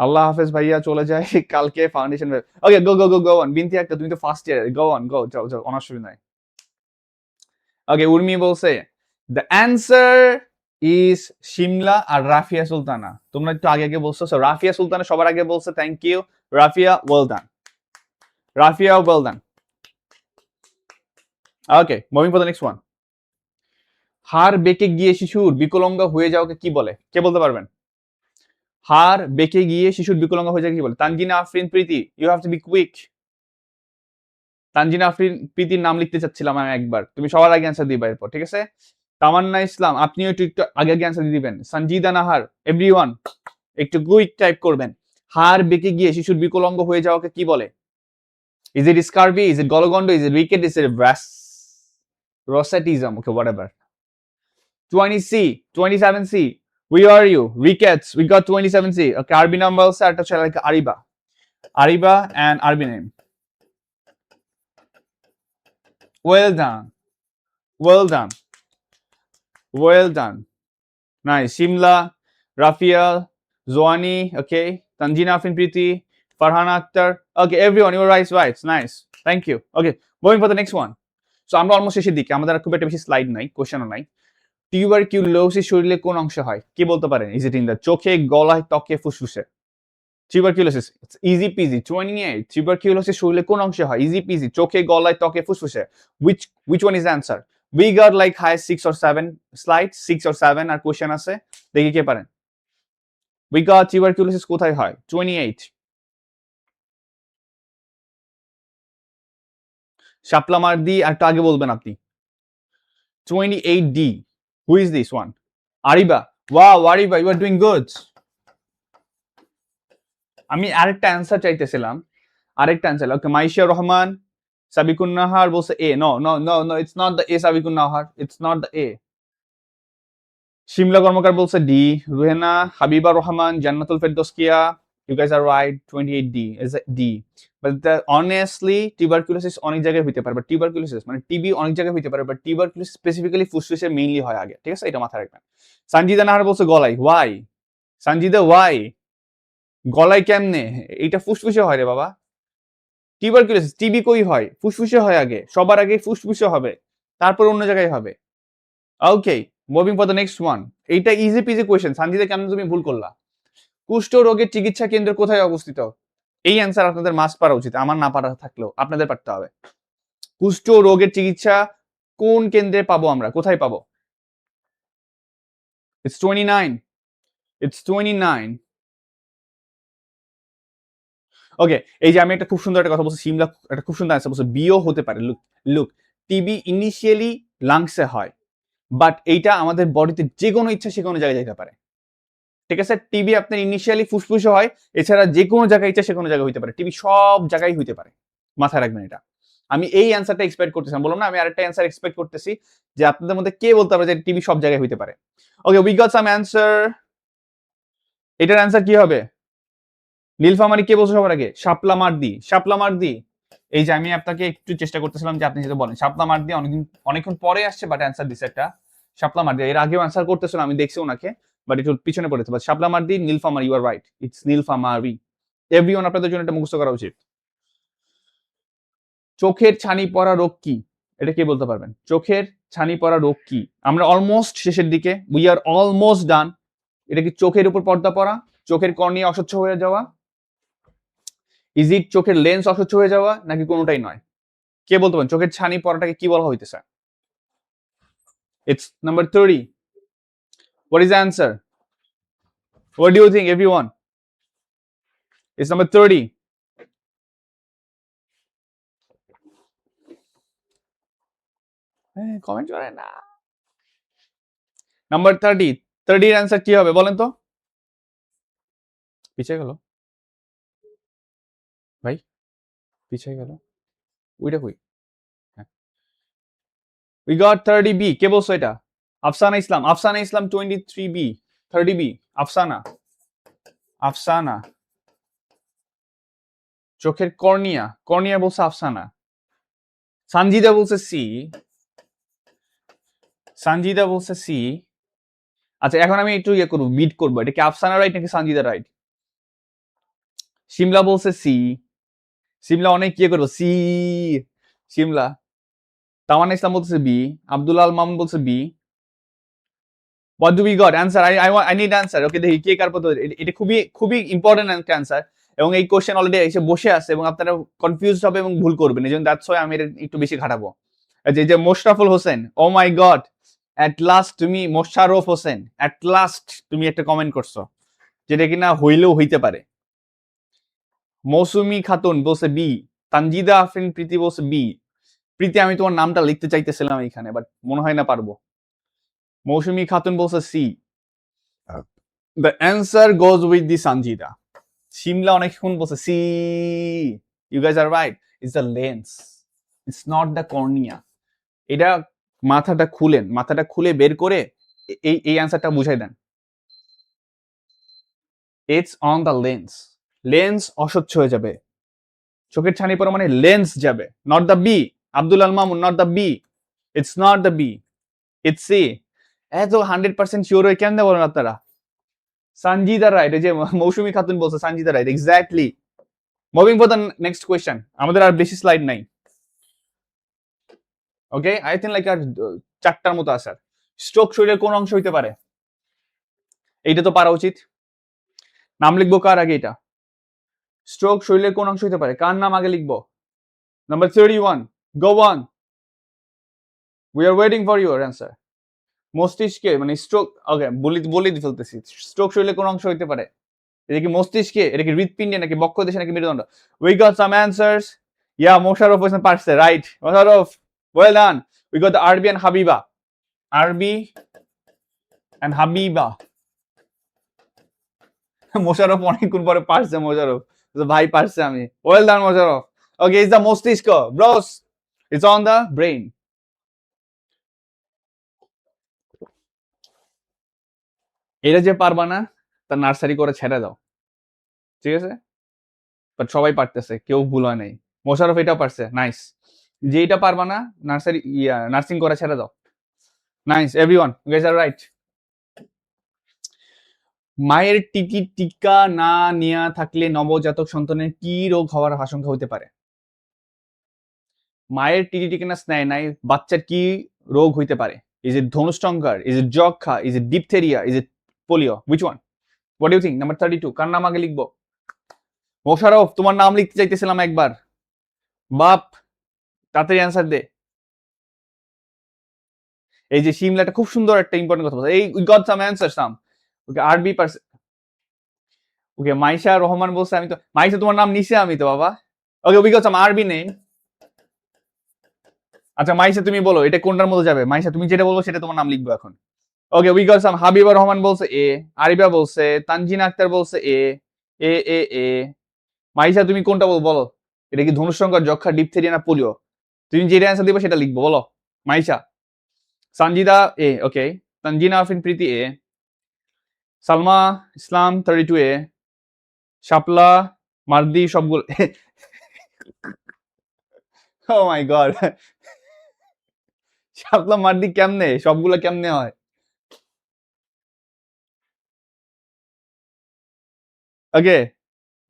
আল্লাহ হাফেজ ভাইয়া, চলে যায় কালকে ফাউন্ডেশন। Okay, go on. বিনতি একটা, তুমি তো ফার্স্ট ইয়ার, গো অন, যাও অনার্স নাই। ওকে, উর্মি বলছে দ্য অ্যান্সার ইজ শিমলা আর রাফিয়া সুলতানা। তোমরা একটু আগে বলছো, সো রাফিয়া সুলতানা সবার আগে বলছে। Thank you Rafia, well done. Rafia, well done. Okay, moving for the next one. হাড় বেঁকে গিয়ে শিশুর বিকলাঙ্গ হয়ে যাওয়াকে কি বলে? কে বলতে পারবেন? হাড় বেঁকে গিয়ে শিশুর বিকলাঙ্গ হয়ে যাওয়াকে কি বলে? Tanjina Afrin Priti, you have to be quick. Tanjina Afrin প্রীতির নাম লিখতে চাচ্ছিলাম আমি একবার, তুমি সবার আগে অ্যান্সার দিবা এরপর, ঠিক আছে? তামান্না ইসলাম, আপনিও একটু আগে অ্যান্সার দিয়ে দিবেন। সঞ্জিদা নাহার, এভরিওয়ান একটু কুইক টাইপ করবেন। হাড় বেঁকে গিয়ে শিশুর বিকলাঙ্গ হয়ে যাওয়াকে কি বলে? Is it scurvy, is it গলগন্ড, is it rickets, is it rheumatism? Okay, whatever. 20C, 27C, we are you? Rickets, we got 27C. Okay, আরবি নাম বলছে, একটা হচ্ছে like আরিবা and আরবি name. Well done, well done, well done. Nice. Shimla, Rafia, Zoani, okay, Tanjina Afrin Preeti, Farhana Akhtar. Okay, everyone, you were right. Nice. Thank you. Okay, going for the next one. So আমরা অলমোস্ট শেষের দিকে, আমাদের খুব একটা বেশি স্লাইড নাই, কোশ্চেনও নাই। টিউবারকিউলোসিস শরীরে কোন অংশে হয়? কি বলতে পারেন? ইজ ইট ইন দ্য চোখে, গলায়, ত্বকে, ফুসফুসে? Tuberculosis, easy PG. 28 টিউবারকিউলোসিস শরীরে কোন অংশে হয়? ইজি পিজি, চোখে, গলায়, ত্বকে, ফুসফুসে। which one is the answer? We got like high 6 or 7 slides, 6 or 7 R question আছে, দেখি কে পারেন। We got টিউবারকিউলোসিস কোথায় হয়? 28 শাপলা মার্দি, আর একটু আগে বলবেন আপনি। 28D, who is this one? আরিবা, wow, আরিবা, you are doing good. আমি আরেকটা অ্যান্সার চাইতেছিলাম, ওকে। মাইশা রহমান, সাবিকুন নাহার বলছে A. No, it's not the A. Sabikun Nahar, it's not the A. Shimla Karmakar বলছে D. Ruhena Habiba Rahman, Jannatul Ferdouskia, you guys are right. 28D is D. But honestly tuberculosis অনেক জায়গায় হইতে পারে, বাট টিউবারকুলোসিস মানে টিবি অনেক জায়গায় হইতে পারে, বাট টিউবারকুলোসিস স্পেসিফিক্যালি ফুসফুসে মেইনলি হয় আগে, ঠিক আছে? এটা মাথায় রাখবেন। সঞ্জিদা নাহার বলছে গলায়। ওয়াই? সঞ্জিদা, ওয়াই? গলায় কেমনে? এটা ফুসফুসে হয় রে বাবা। টিউবারকুলোসিস, টিবি কই হয়? ফুসফুসে হয় আগে। সবার আগে ফুসফুসে হবে। তারপর অন্য জায়গায় হবে। Okay, moving for the next one. এইটা ইজি পিজি কোয়েশ্চেন। সানজিদা কেমন তুমি ভুল করলা? কুষ্ঠ রোগের চিকিৎসা কেন্দ্র কোথায় অবস্থিত? এই অ্যান্সার আপনাদের মাস্ট পারা উচিত। আমার না পারা থাকলেও আপনাদের পারতে হবে। কুষ্ঠ রোগের চিকিৎসা কোন কেন্দ্রে পাবো আমরা? কোথায় পাবো? It's 29. It's 29. ওকে, এই যে আমি একটা খুব সুন্দর একটা কথা বলছি, সিমলা একটা খুব সুন্দর অ্যান্সার বলছে, বিও হতে পারে। লুক লুক টিবি ইনিশিয়ালি লাংসে হয়, বাট এইটা আমাদের বডিতে যে কোনো ইচ্ছা সে কোনো জায়গায় যেতে পারে। ঠিক আছে, টিবি আপনার ইনিশিয়ালি ফুসফুসে হয়, এছাড়া যে কোনো জায়গায় ইচ্ছা সে কোনো জায়গায় হইতে পারে। টিবি সব জায়গায় হইতে পারে, মাথায় রাখবেন এটা। আমি এই অ্যান্সারটা এক্সপেক্ট করতেছি, বললাম না আমি আরেকটা অ্যান্সার এক্সপেক্ট করতেছি যে আপনাদের মধ্যে কে বলতে পারবে যে টিবি সব জায়গায় হইতে পারে। ওকে, উই গট সাম অ্যান্সার। এটার অ্যান্সার কি হবে? নীলফামারী কে বলছে সবার আগে? শাপলা মারদি। শাপলা মারদি, এই যে আমি আপনাকে একটু চেষ্টা করতেছিলাম যে আপনি যেটা বলেন শাপলা মারদি অনেকক্ষণ পরে আসছে, বাট অ্যান্সার দিছে একটা। শাপলা মারদি এর আগেও অ্যান্সার করতেছিল, আমি দেখছি ওনাকে, বাট একটু পিছনে পড়েছে। But Shapla Mardi, Nilphamari, you are right, it's Nilphamari. Everyone আপনাদের জন্য এটা মুখস্থ করা উচিত। চোখের ছানি পড়া রোগ কি? এটা কে বলতে পারবেন? চোখের ছানি পড়া রোগ কি? আমরা অলমোস্ট শেষের দিকে, উই আর অলমোস্ট ডান। এটা কি চোখের উপর পর্দা পড়া, চোখের কর্নিয়া অস্বচ্ছ হয়ে যাওয়া, ইজ ইট চোখের লেন্স অস্বচ্ছ হয়ে যাওয়া, নাকি কোনোটাই নয়? কে বলতে পারেন চোখের ছানি পড়াটাকে কি বলা হইতেছে? It's number 30. What is the answer? What do you think, everyone? It's number 30. Comment করে না। নাম্বার 30, 30 এর অ্যান্সার কি হবে বলেন তো? পিছিয়ে গেল ভাই, পিছিয়ে গেল। ওইটা কই? We got 30B. কে বলছো এটা? আফসানা ইসলাম। আফসানা ইসলাম 23B, 30B। আফসানা, আফসানা চোখের কর্নিয়া, কর্নিয়া বলছে আফসানা। সানজিদা বলছে সি, সানজিদা বলছে সি। আচ্ছা, এখন আমি একটু ইয়ে করবো, বিট করবো, এটা কি আফসানা রাইট নাকি সানজিদা রাইট? শিমলা বলছে সি, শিমলা অনেক ইয়ে করবো সি, শিমলা। তামান্না ইসলাম বলছে বি, আব্দুল আল মামুন বলছে B. What do we got? Answer. I need answer. Okay, দেখি কে কার পথে। এটা খুবই খুবই ইম্পর্টেন্ট একটা অ্যান্সার, এবং এই কোশ্চেন অলরেডি এসে বসে আছে এবং আপনারা কনফিউজড হবে এবং ভুল করবেন, এই জন্য দ্যাটস ওয়াই আমি এটা একটু বেশি ঘাটাবো। যে মোশরাফুল হোসেন, ও মাই গড, অ্যাট লাস্ট তুমি, মোশাররফ হোসেন, অ্যাট লাস্ট তুমি একটা কমেন্ট করছো যেটা কিনা হইলেও হইতে পারে। মৌসুমি খাতুন বলছে বি, তানজিদা আফরিন প্রীতি বলছে বি। প্রীতি, আমি তোমার নামটা লিখতে চাইতেছিলাম এখানে, বাট মনে হয় না পারবো। মৌসুমি খাতুন বলছে C. The answer goes with the Sanjida. Shimla অনেকক্ষণ বলছে C. You guys are right. It's the lens. It's not the cornea. এটা মাথাটা খুলেন, মাথাটা খুলে বের করে এই অ্যান্সারটা বুঝাই দেন। It's on the lens. Lens অস্বচ্ছ হয়ে যাবে, চোখের ছানি পড়া মানে লেন্স যাবে, not the B. Abdul Al Mamun, not the B. It's not the B, it's C. এত 100% শিওর হয়ে কেন বলেন আপনারা? সানজিদা রাইট, এই যে মৌসুমী খাতুন বলছে Sanjida right, exactly. Moving for the next question, আমাদের আর বেশি স্লাইড নাই। ওকে, আই থিঙ্ক লাইক আর 4টার মতো আছে। স্ট্রোক শরীরের কোন অংশ হইতে পারে? এইটা তো পারা উচিত। নাম লিখবো কার আগে? এটা স্ট্রোক শরীরের কোন অংশ হইতে পারে, কার নাম আগে লিখবো? Number 31, go on, we are waiting for your answer. মস্তিষ্কে মানে স্ট্রোক, ওকে বলি ফেলতেছি। স্ট্রোক শরীরের কোন অংশ হইতে পারে? এটা কি মস্তিষ্কে, এটা কি হৃৎপিণ্ডে, নাকি বক্ষ দেশে, নাকি মেরুদণ্ড? We got some answers. Yeah, Mosharraf Hossain পারছে, right. Mosharraf, well done. We got the RB and Habiba, RB and Habiba. Mosharraf অনেকক্ষণ পরে পারছে, মোশাররফ ভাই পারছে আমি, well done Mosharraf. Okay, it's the মস্তিষ্ক ব্রোস, ইটস অন দ্য ব্রেইন। এটা যে পারবা না তার নার্সারি করে ছেড়ে দাও, ঠিক আছে? বাট সবাই পারতেছে, কেউ ভুল হয় নাই। মোশাররফ এটাও পারছে, নাইস। যে এটা পারবা না নার্সারি নার্সিং করে ছেড়ে দাও, nice. Everyone, you guys are right. মায়ের টিকা না নেওয়া থাকলে নবজাতক সন্তানের কি রোগ হওয়ার আশঙ্কা হতে পারে? মায়ের টিকা নেয় নাই, বাচ্চার কি রোগ হইতে পারে? ইজ ইট ধনুষ্টঙ্কার, ইজ ইট যক্ষা, is it diphtheria, is it polio? Which one? What do you think? Number 32 কার নাম আগে লিখবো? মোশাররফ, তোমার নাম লিখতে চাইতেছিলাম একবার। বাপ, তাড়াতাড়ি অ্যান্সার দে। এই যে শিমলাটা খুব সুন্দর একটা ইম্পর্টেন্ট কথা বলছে। এই উই গট সাম অ্যান্সার সাম। ওকে আরবি ওকে মাইশা রহমান বলছে, আমি তো মাইশা তোমার নাম নিছে আমি তো বাবা। ওকে উই গট সাম আরবি নেম। আচ্ছা মাইশা তুমি বলো এটা কোনটার মধ্যে যাবে? মাইশা তুমি যেটা বলবো সেটা তোমার নাম লিখবো এখন। ওকে উই গট সাম হাবিবা রহমান বলছে এ, আরিবা বলছে, তানজিনা আক্তার বলছে এ এ এ এ মাইশা তুমি কোনটা বলো? এটা কি ধনুষ্টঙ্কার, যক্ষা, ডিপথেরিয়া না পোলিও? তুমি যেটা অ্যান্সার দিবে সেটা লিখবো, বলো মাইশা। সঞ্জিদা এ, ওকে। তঞ্জিনা আফরিন প্রীতি এ, সালমা ইসলাম 32 এ, শাপলা মার্দি সবগুলো ও মাই গড, শাপলা মার্দি কেমনে সবগুলো কেমনে হয়? Okay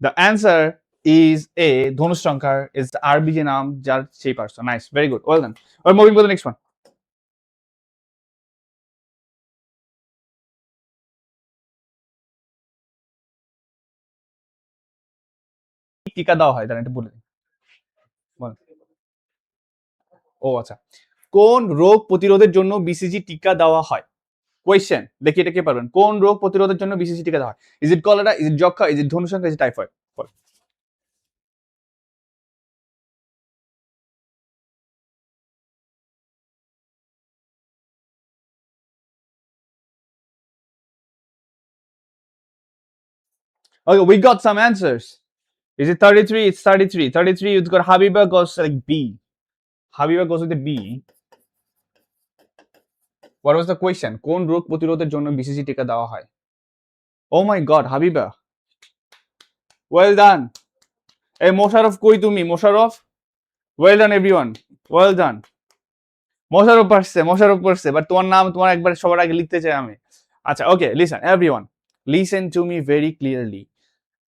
the answer is A, ধনুষ্টঙ্কার ইজ আরবি যে নাম যার সেই person. Nice, very good, well done. Or moving to the next one. টিকা দেওয়া হয় দাঁড়ান এটা বলে দিই। বল। ও আচ্ছা, কোন রোগ প্রতিরোধের জন্য বিসিজি টিকা দেওয়া হয়? কোয়েশ্চেন দেখি এটা কে পারবেন। কোন রোগ প্রতিরোধের জন্য বিসিজি টিকা দেওয়া হয়? Is it cholera, is it যক্ষা, ইজ ইট ধনুষ্টঙ্কার, is it typhoid? Okay, we got some answers. Is it 33? It's 33. 33, you've got Habiba goes like B. Habiba goes with the B. What was the question? কোন রোগ প্রতিরোধের জন্য বিসিজি টিকা দেওয়া হয়? Oh my god, Habiba. Well done. এই মোশারফ কই তুমি? Mosharraf? Well done everyone. Well done. Mosharraf পারছে বাট তোমার নাম তোমার একবার সবার আগে লিখতে চাই আমি। আচ্ছা okay, listen everyone, listen to me very clearly.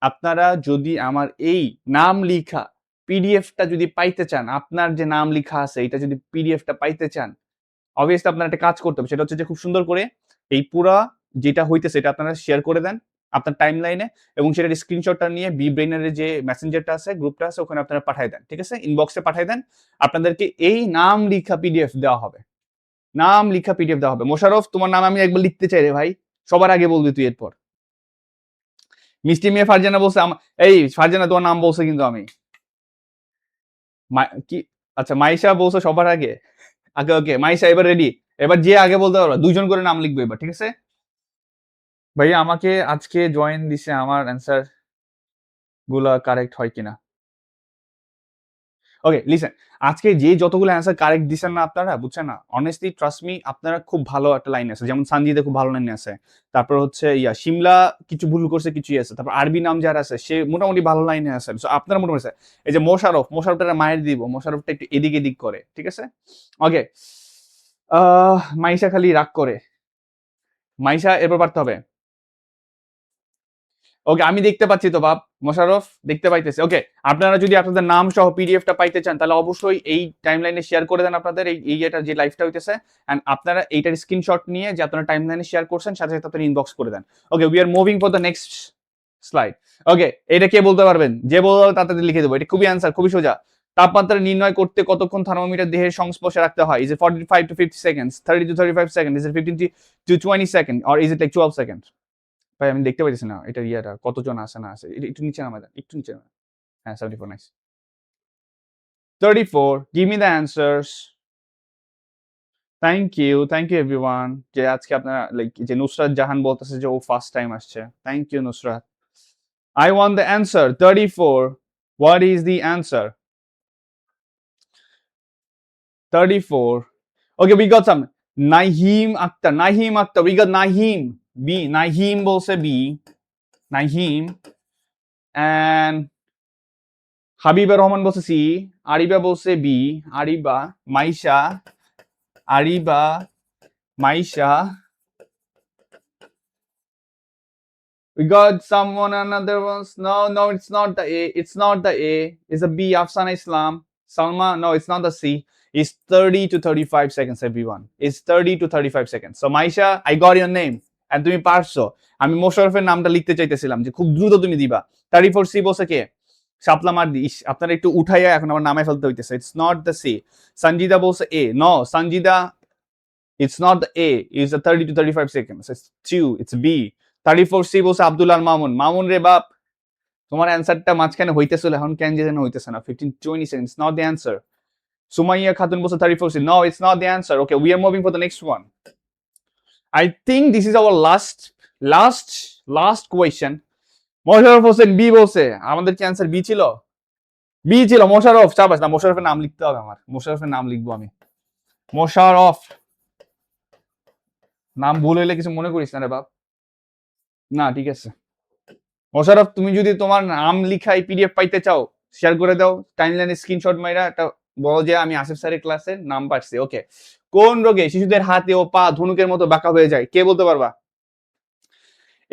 আপনারা যদি আমার এই নাম লিখা পিডিএফটা যদি পাইতে চান, আপনার যে নাম লিখা আছে এটা যদি পিডিএফটা পাইতে চান, অবভিয়াসলি আপনার একটা কাজ করতে হবে। সেটা হচ্ছে যে খুব সুন্দর করে এই পুরা যেটা হইতেছে এটা আপনারা শেয়ার করে দেন আপনার টাইম লাইনে, এবং সেটার স্ক্রিনশটটা নিয়ে বি ব্রেইনের যে মেসেঞ্জারটা আছে, গ্রুপটা আছে, ওখানে আপনারা পাঠিয়ে দেন। ঠিক আছে, ইনবক্সে পাঠিয়ে দেন। আপনাদেরকে এই নাম লিখা পিডিএফ দেওয়া হবে। নাম লিখা পিডিএফ দেওয়া হবে। মোশারফ, তোমার নাম আমি একবার লিখতে চাই রে ভাই, সবার আগে বলবি তুই এরপর। মিষ্টি মেয়ে ফারজানা বলছে এই ফারজানা তোমার নাম বলছে কিন্তু আমি কি আচ্ছা মাইশা বলছো সবার আগে। আগে ওকে মাইশা এবার রেডি, এবার যে আগে বলতে পারো দুইজন করে নাম লিখবো এবার, ঠিক আছে? ভাইয়া আমাকে আজকে জয়েন দিছে, আমার অ্যান্সার গুলা কারেক্ট হয় কিনা। ওকে লিসেন, আজকে যে যতগুলো অ্যান্সার কারেক্ট দিচ্ছেন না আপনারা, বুঝছেন না, অনেস্টলি ট্রাস্ট মি, আপনারা খুব ভালো একটা লাইন আছে, যেমন সানজিদে খুব ভালো লাইন আছে। তারপর হচ্ছে শিমলা কিছু ভুল করছে, কিছুই আছে। তারপর আরবি নাম যারা আছে সে মোটামুটি ভালো লাইনে আছে। আপনারা মোটামুটি আছে। এই যে মোশারফটা মায়ের দিব, মোশারফটা একটু এদিক এদিক করে, ঠিক আছে? ওকে, মাইশা খালি রাগ করে। মাইশা এরপর পারতে হবে। ওকে আমি দেখতে পাচ্ছি তো বাপ, মোশাররফ দেখতে পাইতেছে। ওকে, আপনারা যদি আপনাদের নাম সহ পিডিএফটা পাইতে চান তাহলে অবশ্যই এই টাইমলাইনে শেয়ার করে দেন আপনাদের এই এটা যে লাইভটা হইতেছে, এন্ড আপনারা এইটার স্ক্রিনশট নিয়ে যে আপনারা টাইমলাইনে শেয়ার করছেন সাথে সাথে আপনারা ইনবক্স করে দেন। Okay, we are moving for the next slide. Okay, এটা কে বলতে পারবেন? যে বলতে তাড়াতাড়ি লিখে দেবো। এটা খুবই অ্যান্সার, খুবই সোজা। তাপমাত্রা নির্ণয় করতে কতক্ষণ থার্মোমিটার দেহের সংস্পর্শে রাখতে হয়? Is it 45 to 50 seconds, 30 to 35 seconds, is it 15 to 20 seconds, or is it like 12 seconds? ভাই আমি দেখতে পাইতেছি না এটা ইয়েটা কতজন আছে না আছে। একটু নিচে নামা দেন, একটু নিচে নামা। হ্যাঁ 74, nice. 34, give me the answers. Thank you everyone, যে আজকে আপনারা লাইক যে নুসরাত জাহান বলতেছে যে ও ফার্স্ট টাইম আসছে। Thank you Nusrat. I want the answer. 34, what is the answer? 34. Okay, we got some. Naheem Akhtar, we got Naheem. B, Naheem বলছে B, Naheem, and Habiba Rahman বলছে সি, আরিবা বলছে B, Ariba, Maisha, Ariba, Maisha, We got someone another ones. No, it's not the A. It's not the A. It's a B. Afsana Islam. Salma. No, it's not the C. It's 30 to 35 seconds, everyone. It's 30 to 35 seconds. So Maisha, I got your name. And তুমি পারছো। আমি মোশাররফের নামটা লিখতে চাইতেছিলাম যে খুব দ্রুত তুমি দিবা। 34C বলছে কে? শাপলা মারদি। আপনারা একটু উঠাইয়া এখন আমার নামে ফেলতে হইতেছে। It's not the C. Sanjida বলছে A. No, Sanjida, it's not the A. It's the 30 to 35 seconds. It's 2. It's B. 34C বলছে আব্দুল আল মামুন। মামুন রে বাপ, তোমার অ্যান্সারটা মাঝখানে হইতেছিল, এখন কেন যে যেন হইতেছে না। 15-20 seconds, not the answer. Sumaya Khatun বলছে 34C. No, it's not the answer. Okay, we are moving for the next one. I think this is our last question. Mosharraf Hossain B বলছে। আমাদের কি অ্যান্সার বি ছিল? বি ছিল। মোশাররফ, চাবাস না, মোশাররফের নাম লিখতে হবে আমার। মোশাররফের নাম লিখবো আমি। মোশাররফ, নাম ভুল হইলে কিছু মনে করিস না রে বাপ। না, ঠিক আছে। মোশাররফ, তুমি যদি তোমার নাম লিখা এই পিডিএফ পাইতে চাও, শেয়ার করে দাও, টাইমলাইনে স্ক্রিনশট মাইরা একটা বলো যে আমি আসিফ স্যারের ক্লাসের নাম পাচ্ছি। ওকে, কোন রোগে শিশুদের হাতে ও পা ধনুকের মতো বাঁকা হয়ে যায়? কে বলতে পারবা?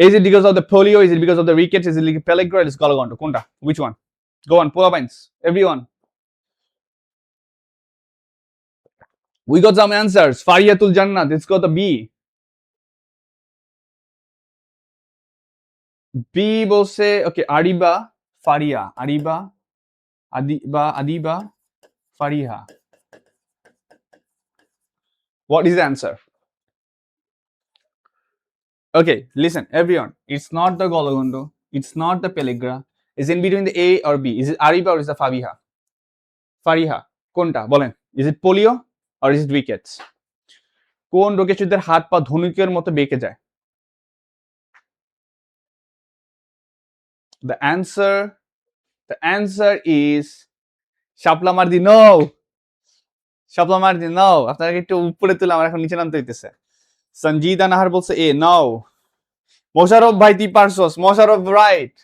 Is it because of the polio? Is it because of the rickets? Is it like pellagra? Is it galagonda? Konta? Which one? Go on, polar binds. Everyone. We got some answers. Fariyatul Jannat. It's got the B. B বলছে, okay, Ariba, Faria. Ariba, Adiba, Fariha. What is the answer? Okay, listen, everyone. It's not the galagondo. It's not the pellagra. It's in between the A or B. Is it Ariba or is it Fabiha? Fariha. কোনটা বলেন? Is it polio or is it rickets? কোন রোগে শিশুদের হাত পা ধনুকের মতো বেঁকে যায়? The answer is Shapla মারদি। No, Shapla মারদি, no. আপনাকে একটু উপরে তুলে আমার এখন নিচে নামতে হইতেছে। সঞ্জিদা নাহার বলছে A. No. মোশাররফ ভাই তুই পারছস। Mosharraf right.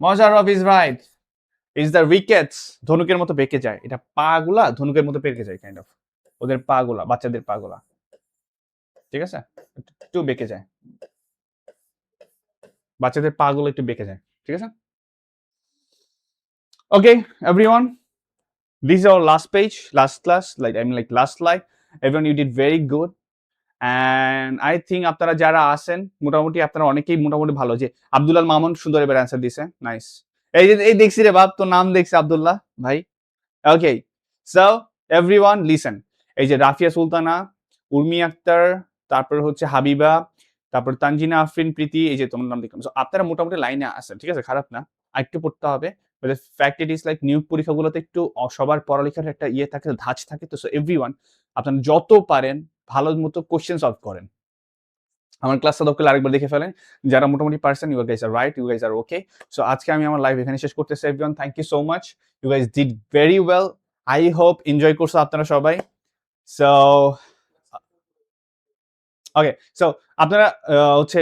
Mosharraf is right. Is the rickets. ধনুকের মতো বেঁকে যায়। এটা পা গুলা ধনুকের মতো বেঁকে যায়, কাইন্ড অফ। ওদের পা গুলা, বাচ্চাদের পা গুলা, ঠিক আছে, একটু বেঁকে যায়। বাচ্চাদের পা গুলো একটু বেঁকে যায়, ঠিক আছে। Okay, everyone, this is our last page, last class, last slide. Everyone, you did very good. And I think আপনারা যারা আছেন মোটামুটি আপনারা অনেকেই মোটামুটি ভালো। যে আব্দুল আল মামুন সুন্দর এবার অ্যান্সার দিছে, নাইস। এই দেখছি রে বাপ, তোর নাম দেখছি আব্দুল্লাহ ভাই। ওকে, সো এভরিওয়ান লিসেন। এই যে রাফিয়া সুলতানা, উর্মি আক্তার, তারপর হচ্ছে হাবিবা, তারপর তানজিনা আফরিন প্রীতি, এই যে তোমার নাম দেখলাম। সো আপনারা মোটামুটি লাইনে আছেন, ঠিক আছে, খারাপ না। আরেকটু পড়তে হবে। ফ্যাক্ট ইট ইজ লাইক নিয়োগ পরীক্ষাগুলোতে একটু সবার পড়ালেখার একটা ইয়ে থাকে, ধাঁচ থাকে। তো সো এভরিওয়ান, আপনারা যত পারেন ভালো মতো কোশ্চেন সলভ করেন। আমার ক্লাসটা দরকার আরেকবার দেখে ফেলেন। যারা মোটামুটি পারছেন, you guys are right, you guys are okay. So আজকে আমি আমার লাইভ এখানে শেষ করতেছি। Everyone, thank you so much. You guys did very well. I hope enjoy করছো আপনারা সবাই। সো ওকে, সো আপনারা হচ্ছে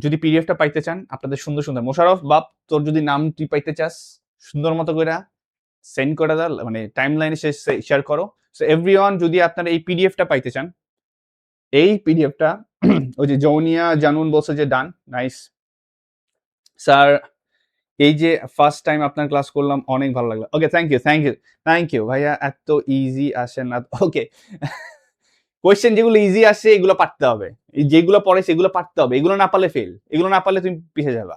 যদি পিডিএফটা পাইতে চান, আপনাদের সুন্দর সুন্দর, মোশাররফ বাপ তোর যদি নাম তুই পাইতে চাস, সুন্দর মতো করে সেন্ড করে দাও, মানে টাইম লাইনে শেয়ার করো। সো এভরিওয়ান, যদি আপনারা এই পিডিএফটা পাইতে চান, এই পিডিএফটা ওই যে জৌনিয়া জানুন বলছে যে ডান, নাইস স্যার। এই যে ফার্স্ট টাইম আপনার ক্লাস করলাম, অনেক ভালো লাগলো। ওকে, থ্যাংক ইউ ভাইয়া। এত ইজি আসে না। ওকে, কোয়েশ্চেন যেগুলো ইজি আসে এগুলো পারতে হবে, যেগুলো পড়ে সেগুলো পারতে হবে। এগুলো না পারলে ফেল, এগুলো না পারলে তুমি পিছিয়ে যাবা।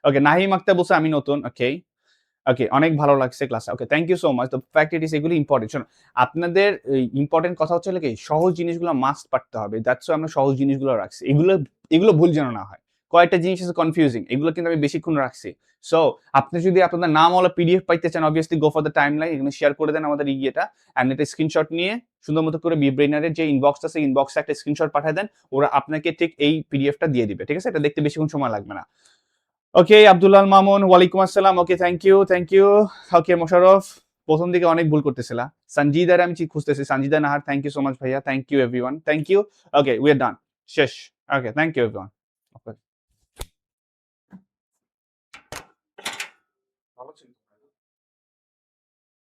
ওকে, নাহিম আক্তার বলছে আমি নতুন। ওকে, অনেক ভালো লাগছে ক্লাসে। ওকে, থ্যাংক ইউ সো মাচ। তো ফ্যাক্ট ইট ইজ, এগুলো ইম্পর্টেন্ট। শোনো, আপনাদের ইম্পর্টেন্ট কথা হচ্ছে কি, সহজ জিনিসগুলো মাস্ট পারতে হবে। দ্যাটস আমরা সহজ জিনিসগুলো রাখছি। এগুলো ভুল যেন না হয়। কয়েকটা জিনিস আছে কনফিউজিং, এগুলো কিন্তু আমি বেশিক্ষণ রাখছি। সো আপনি যদি আপনাদের নাম ওলা পিডিএফ পাইতে চান, obviously go for the time line, এখানে শেয়ার করে দেন আমাদের ইয়েটা, অ্যান্ড একটা স্ক্রিনশট নিয়ে সুন্দর মতো করে বিব্রেইনারের যে ইনবক্স আছে, ইনবক্সে একটা স্ক্রিনশট পাঠিয়ে দেন, ওরা আপনাকে ঠিক এই পিডিএফটা দিয়ে দিবে, ঠিক আছে। এটা দেখতে বেশিক্ষণ সময় লাগবে না। ওকে, আব্দুল আল মামুন, ওয়ালাইকুম আসসালাম। Okay, thank you. Okay, Mosharraf প্রথম দিকে অনেক ভুল করতেছিলা। সঞ্জিদার আমি খুঁজতেছি, Sanjida Nahar, thank you so much ভাইয়া। Thank you everyone, thank you. Okay, we are done, শেষ। Okay, thank you everyone.